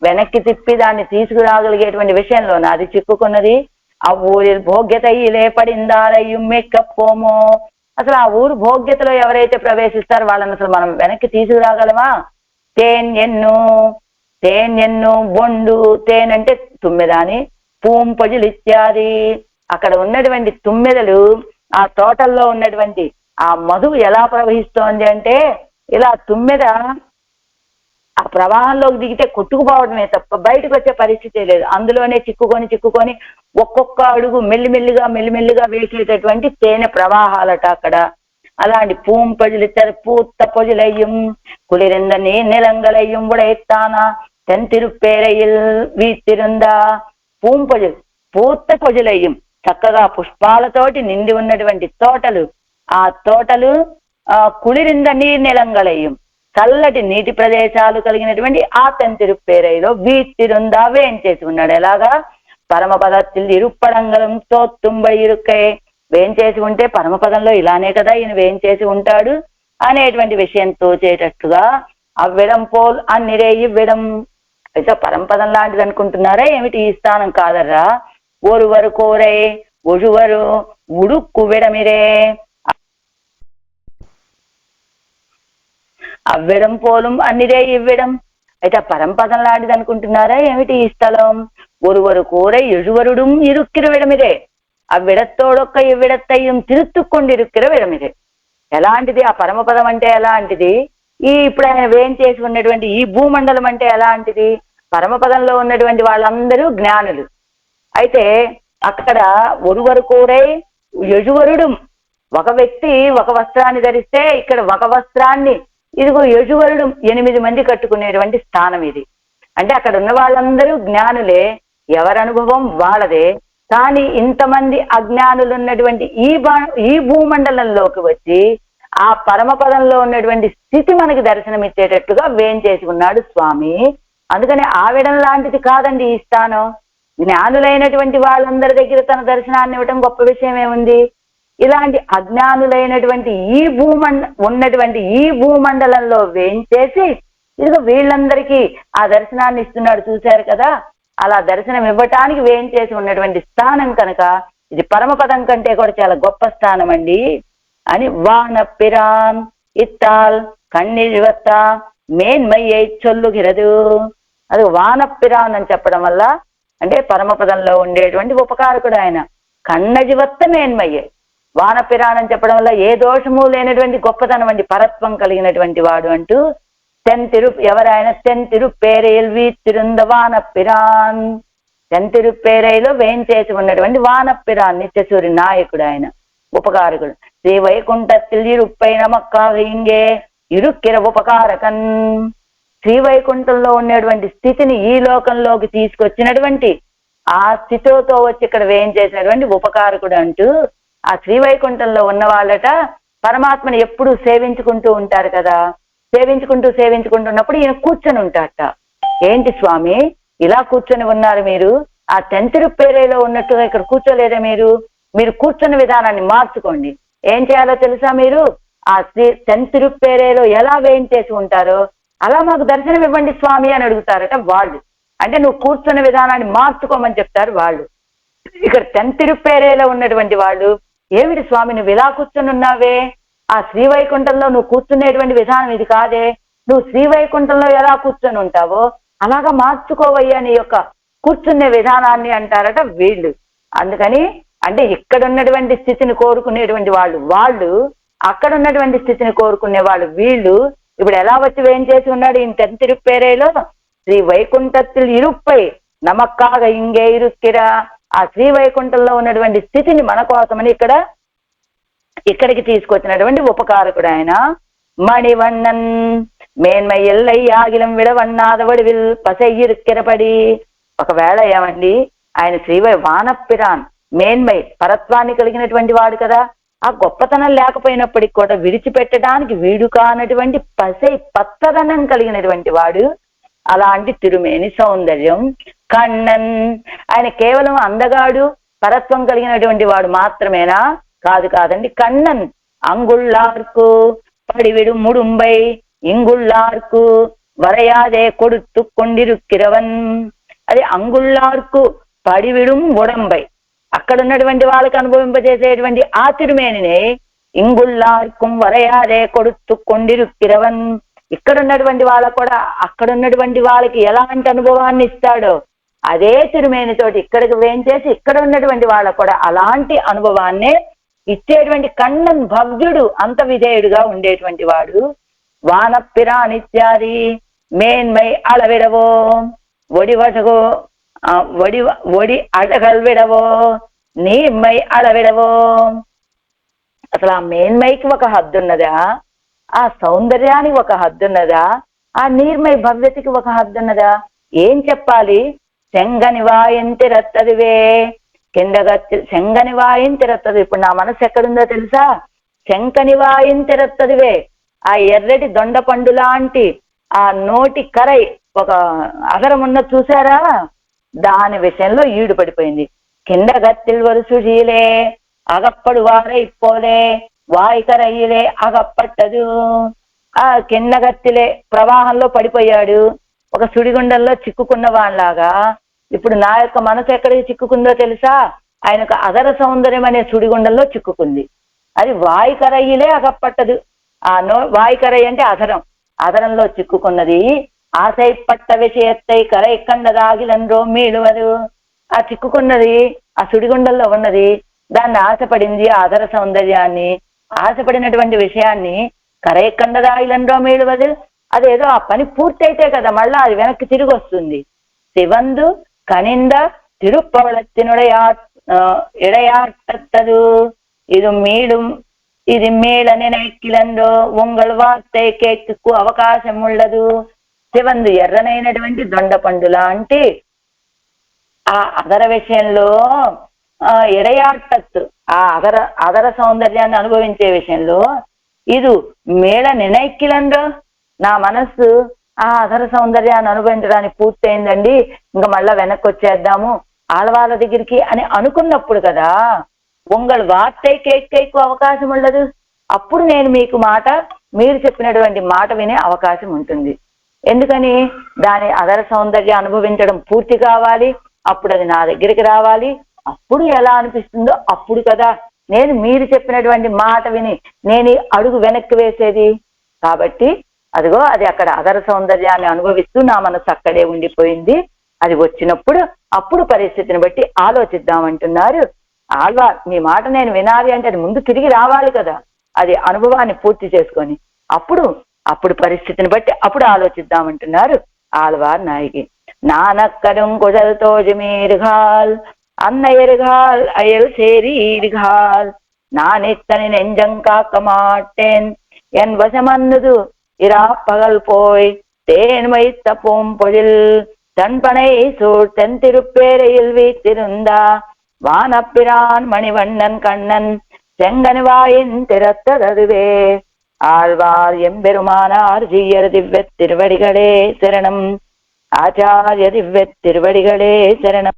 వెనక్కి తిప్పి దాన్ని తీసుకురాగలిగేటువంటి విషయంలో అది చిక్కుకున్నది. ఆ ఊరి భోగ్యత లేపడిందారయ్యు మెక్కపోమో. అసలు ఆ ఊరు భోగ్యతలో ఎవరైతే ప్రవేశిస్తారో వాళ్ళని అసలు మనం వెనక్కి తీసుకురాగలమా? తేన్యన్ను బొండు, తేన్ అంటే తుమ్మెదాని, పూంపొజులు ఇత్యాది అక్కడ ఉన్నటువంటి తుమ్మెదలు, ఆ తోటల్లో ఉన్నటువంటి ఆ మధువు ఎలా ప్రవహిస్తోంది అంటే, ఇలా తుమ్మెద ఆ ప్రవాహంలోకి దిగితే కొట్టుకుపోవడమే తప్ప బయటకు వచ్చే పరిస్థితి లేదు. అందులోనే చిక్కుకొని ఒక్కొక్క అడుగు మెల్లిమెల్లిగా వేసేటటువంటి తేనె ప్రవాహాలట అక్కడ. అలాంటి పూంపొజులు పూత్త పొజులయ్యం కులిరింద నిలంగలయ్యం ఉడైతానా తెంతిరుపేరయిల్ వీతిరుందా. పూంపొజులు పూత్త పొజులయ్యం, చక్కగా పుష్పాలతోటి నిండి ఉన్నటువంటి తోటలు. ఆ తోటలు కులిరింద నిలంగలయ్యం, చల్లటి నీటి ప్రదేశాలు కలిగినటువంటి ఆ తెంతిరుపేరైలో వీతిరుందా వేయించేసి ఉన్నాడు. ఎలాగా? పరమపదத்தில் ఇరుప్పడంగలం తోత్తుంబడి ఇరుక్కై, వేయించేసి ఉంటే పరమపదంలో ఇలానే కదా ఈయన వేయించేసి ఉంటాడు అనేటువంటి విషయం తోచేటట్టుగా అవ్విడం పోల్ అన్నిరే ఇవ్వడం. అయితే పరమపదం లాంటిది అనుకుంటున్నారా ఏమిటి? ఈ స్థానం కాదర్రా. ఒరువరు కోరై ఒజువరు ఉడుక్కు విడమిరే అవ్వడం పోలం అన్నిరే ఇవ్వడం. అయితే ఆ పరంపదం లాంటిది అనుకుంటున్నారా ఏమిటి ఈ స్థలం? ఒరువరు కూర ఎഴുവరుడుం ఇరుక్కిర విడమిరే అవ్విడత్తోడొక్క ఇవ్విడత్తయ్యం తిరుత్తుక్కొండి ఇరుక్కిర విడమిరే. ఎలాంటిది ఆ పరమపదం అంటే? ఎలాంటిది? ఇప్పుడు ఆయన వేయించేసి ఉన్నటువంటి ఈ భూమండలం అంటే ఎలాంటిది? పరమపదంలో ఉన్నటువంటి వాళ్ళందరూ జ్ఞానులు. అయితే అక్కడ ఒరువరు కూరై యజువరుడు, ఒక వ్యక్తి ఒక వస్త్రాన్ని ధరిస్తే ఇక్కడ ఒక వస్త్రాన్ని ఇదిగో యజువరుడు 8 మంది కట్టుకునేటువంటి స్థానం ఇది. అంటే అక్కడ ఉన్న వాళ్ళందరూ జ్ఞానులే, ఎవరి అనుభవం వాళ్ళదే. కానీ ఇంతమంది అజ్ఞానులు ఉన్నటువంటి ఈ భూమండలంలోకి వచ్చి ఆ పరమపదంలో ఉన్నటువంటి స్థితి మనకి దర్శనమిచ్చేటట్టుగా వేయించేసి ఉన్నాడు స్వామి. అందుకని ఆవిడం లాంటిది కాదండి ఈ స్థానం. జ్ఞానులైనటువంటి వాళ్ళందరి దగ్గర తన దర్శనాన్ని ఇవ్వటం గొప్ప విషయం ఏముంది? ఇలాంటి అజ్ఞానులైనటువంటి ఉన్నటువంటి ఈ భూమండలంలో వేయించేసి ఇదిగో వీళ్ళందరికీ ఆ దర్శనాన్ని ఇస్తున్నాడు. చూశారు కదా, అలా దర్శనం ఇవ్వటానికి వేయించేసి ఉన్నటువంటి స్థానం కనుక ఇది పరమపదం కంటే కూడా చాలా గొప్ప స్థానం అండి అని వానప్పిరాన్ ఇత్తాల్ కన్నీవత్త మేన్మయ్యై చొల్లుగిరదు. అది వానప్పిరాన్ అని చెప్పడం వల్ల అంటే పరమపదంలో ఉండేటువంటి ఉపకారకుడు ఆయన. కన్నజివత్త మేన్మయ్యే వానపిరాన్ అని చెప్పడం వల్ల ఏ దోషము లేనటువంటి గొప్పతనం అండి, పరత్వం కలిగినటువంటి వాడు అంటూ ఎవరైనా తెంతిరుపేరైల్ వీతిరుంద వానపిరాన్. తెంతిరుపేరైలో వేయించేసి ఉన్నటువంటి వానపిరాన్ నిత్యసూరి నాయకుడు ఆయన, ఉపకారకుడు. శ్రీ వైకుంఠத்தில் இருப்பை நமக்காக இங்கே ఇరుక్కిర ఉపకారకన్. శ్రీవైకుంఠంలో ఉండేటువంటి స్థితిని ఈ లోకంలోకి తీసుకొచ్చినటువంటి ఆ స్థితితో వచ్చి ఇక్కడ వేయించేసినటువంటి ఉపకారకుడు అంటూ ఆ శ్రీవైకుంఠంలో ఉన్న వాళ్ళట పరమాత్మని ఎప్పుడు సేవించుకుంటూ ఉంటారు కదా. సేవించుకుంటున్నప్పుడు ఈయన కూర్చొని ఉంటాడట. ఏంటి స్వామి ఇలా కూర్చొని ఉన్నారు మీరు. ఆ తెంతిరుప్పేరేలో ఉన్నట్టుగా ఇక్కడ కూర్చోలేదా మీరు? మీరు కూర్చున్న విధానాన్ని మార్చుకోండి. ఏం చేయాలో తెలుసా? మీరు ఆ తెంతిరుప్పేరేలో ఎలా వేయించేసి ఉంటారో అలా మాకు దర్శనం ఇవ్వండి స్వామి అని అడుగుతారట వాళ్ళు. అంటే నువ్వు కూర్చున్న విధానాన్ని మార్చుకోమని చెప్తారు వాళ్ళు. ఇక్కడ తెంతిరుప్పేరేలో ఉన్నటువంటి వాళ్ళు, ఏమిటి స్వామి నువ్వు ఇలా కూర్చొని ఉన్నావే, ఆ శ్రీవైకుంఠంలో నువ్వు కూర్చునేటువంటి విధానం ఇది కాదే, నువ్వు శ్రీవైకుంఠంలో ఎలా కూర్చొని ఉంటావో అలాగా మార్చుకోవయ్యా నీ యొక్క కూర్చునే విధానాన్ని అంటారట వీళ్ళు. అందుకని అంటే ఇక్కడ ఉన్నటువంటి స్థితిని కోరుకునేటువంటి వాళ్ళు అక్కడ ఉన్నటువంటి స్థితిని కోరుకునే వాళ్ళు వీళ్ళు. ఇప్పుడు ఎలా వచ్చి ఏం చేసి ఉన్నాడు ఈ తెంతిరుప్పేరేలో? శ్రీ వైకుంఠத்தில் இருப்பை నమక్కాగ ఇంగే ఇరుక్కిరా, ఆ శ్రీ వైకుంఠంలో ఉన్నటువంటి స్థితిని మన కోసమని ఇక్కడికి తీసుకొచ్చినటువంటి ఉపకారకుడు ఆయన. మణివண்ணన్ మేన్మై ఎల్లై ఆగిలం విడవన్నాద వడివిల్ పసయ్యిరుక్కిరపడి. ఒకవేళ ఏమండి ఆయన శ్రీవై వానప్పిరాన్ మేన్మై పరత్వాన్ని కలిగినటువంటి వాడు కదా, ఆ గొప్పతనం లేకపోయినప్పటికీ కూడా విడిచిపెట్టడానికి వీడు కానటువంటి పచ్చదనం కలిగినటువంటి వాడు. అలాంటి తిరుమేని సౌందర్యం. కన్నన్ ఆయన కేవలం అందగాడు పరత్వం కలిగినటువంటి వాడు మాత్రమేనా? కాదండి. కన్నన్ అంగుళ్ళార్కు పడివిడు ముడుంబై ఇంగుళ్ళార్కు వరయాదే కొడుతు కొండిరుక్కిరవన్. అది అంగుళ్ళార్కు పడివిడు ఉడంబై, అక్కడ ఉన్నటువంటి వాళ్ళకి అనుభవింపజేసేటువంటి ఆ తిరుమేనినే ఇంగుళ్ళార్కు వరయాదే కొడుతు కొండిరుక్కిరవన్. ఇక్కడ ఉన్నటువంటి వాళ్ళకు కూడా అక్కడ ఉన్నటువంటి వాళ్ళకి ఎలాంటి అనుభవాన్ని ఇస్తాడో అదే తిరుమేనితోటి ఇక్కడికి వేయించేసి ఇక్కడ ఉన్నటువంటి వాళ్ళకు కూడా అలాంటి అనుభవాన్నే ఇచ్చేటువంటి కన్నన్ భవ్యుడు, అంత విధేయుడుగా ఉండేటువంటి వాడు. వానప్పిరాన్ ఇత్యాది మేన్మై అళవిడవో ఒడివటగో ఒడి అడగల్విడవో నీర్మై అళవిడవో. అసలు ఆ మేన్మైకి ఒక హద్దు ఉన్నదా? ఆ సౌందర్యానికి ఒక హద్దు ఉన్నదా? ఆ నీర్మై భవ్యతకి ఒక హద్దు ఉన్నదా? ఏం చెప్పాలి? శంగని వాయింతిరత్తదివే కిందగత్తి శంగని వాయింతిరత్తది. ఇప్పుడు నా మనసు ఎక్కడుందో తెలుసా? శంకని వాయింతిరత్తదివే. ఆ ఎర్రటి దొండ పండు లాంటి ఆ నోటి కరై ఒక అగరం ఉన్న చూసారా, దాని విషయంలో ఈడు పడిపోయింది. కింద గత్తిల్ వరుసుజీలే అగప్పడు వారై పోలే వాయికరయ్యలే అగప్పట్టదు. ఆ కింద గత్తిలే ప్రవాహంలో పడిపోయాడు, ఒక సుడిగుండంలో చిక్కుకున్న వాళ్ళలాగా. ఇప్పుడు నా యొక్క మనసు ఎక్కడికి చిక్కుకుందో తెలుసా? ఆయనకు అదర సౌందర్యం అనే సుడిగుండంలో చిక్కుకుంది. అది వాయికరయ్యలే అగప్పట్టదు. ఆ వాయికరయ్య అంటే అధరం, అధరంలో చిక్కుకున్నది. ఆశై పట్ట విషయత్తై కరై కండదాగిలండ్రో మీడువదు. ఆ చిక్కుకున్నది ఆ సుడిగుండంలో ఉన్నది, దాన్ని ఆశపడింది, ఆ అధర సౌందర్యాన్ని ఆశపడినటువంటి విషయాన్ని కరై కండదాగిలండ్రో మీడువదు. అదేదో ఆ పని పూర్తయితే కదా మళ్ళా అది వెనక్కి తిరిగి వస్తుంది. శివందు కనింద తిరుప్పవళత్తినుడయా ఇడయాట్టదు ఇది మేళ నినైక్కిలందో ఉంగళ వార్తై కేక్కు అవకాశం ఉండదు. శివందు ఎర్రనైనటువంటి దొండ పండు లాంటి ఆ అదర విషయంలో ఇడయాట్టత్తు, ఆ అదర సౌందర్యాన్ని అనుభవించే విషయంలో ఇది మేళ నినైక్కిలందో, నా మనస్సు ఆ అదర సౌందర్యాన్ని అనుభవించడానికి పూర్తయిందండి, ఇంకా మళ్ళా వెనక్కి వచ్చేద్దాము ఆడవాళ్ళ దగ్గరికి అని అనుకున్నప్పుడు కదా ఉంగళ వార్తై కేక్కు అవకాశం ఉండదు. అప్పుడు నేను మీకు మీరు చెప్పినటువంటి మాట వినే అవకాశం ఉంటుంది. ఎందుకని? దాని అదర సౌందర్యం అనుభవించడం పూర్తి కావాలి, అప్పుడు అది నా దగ్గరికి రావాలి. అప్పుడు ఎలా అనిపిస్తుందో అప్పుడు కదా నేను మీరు చెప్పినటువంటి మాట విని నేను అడుగు వెనక్కి వేసేది. కాబట్టి అదిగో అది అక్కడ అదర సౌందర్యాన్ని అనుభవిస్తూ నా మనసు అక్కడే ఉండిపోయింది. అది వచ్చినప్పుడు అప్పుడు పరిస్థితిని బట్టి ఆలోచిద్దామంటున్నారు ఆళ్వార్. మీ మాట నేను వినాలి అంటే అది ముందు తిరిగి రావాలి కదా, అది అనుభవాన్ని పూర్తి చేసుకొని అప్పుడు పరిస్థితిని బట్టి అప్పుడు ఆలోచిద్దామంటున్నారు ఆళ్వార్ నాయకి. నానక్కడం కుజల్తో జమీర్ఘాల్ అన్నయర్ఘాల్ అయల్ సేరీర్ఘాల్ నానెత్తని నెంజం కాక మాట్టేన్ என் வசமன்னது இரா பகல் போய் தேன் வைத்த பூம்பொழில் தன்பனை சூழ் தென்திருப்பேரையில் வீத்திருந்தா வானப்பிரான் மணிவண்ணன் கண்ணன் செங்கனிவாயின் திறத்தததுவே. ஆழ்வார் எம்பெருமானார் ஜீயர் திவ்ய திருவடிகளே சரணம். ஆச்சாரிய திவ்ய திருவடிகளே சரணம்.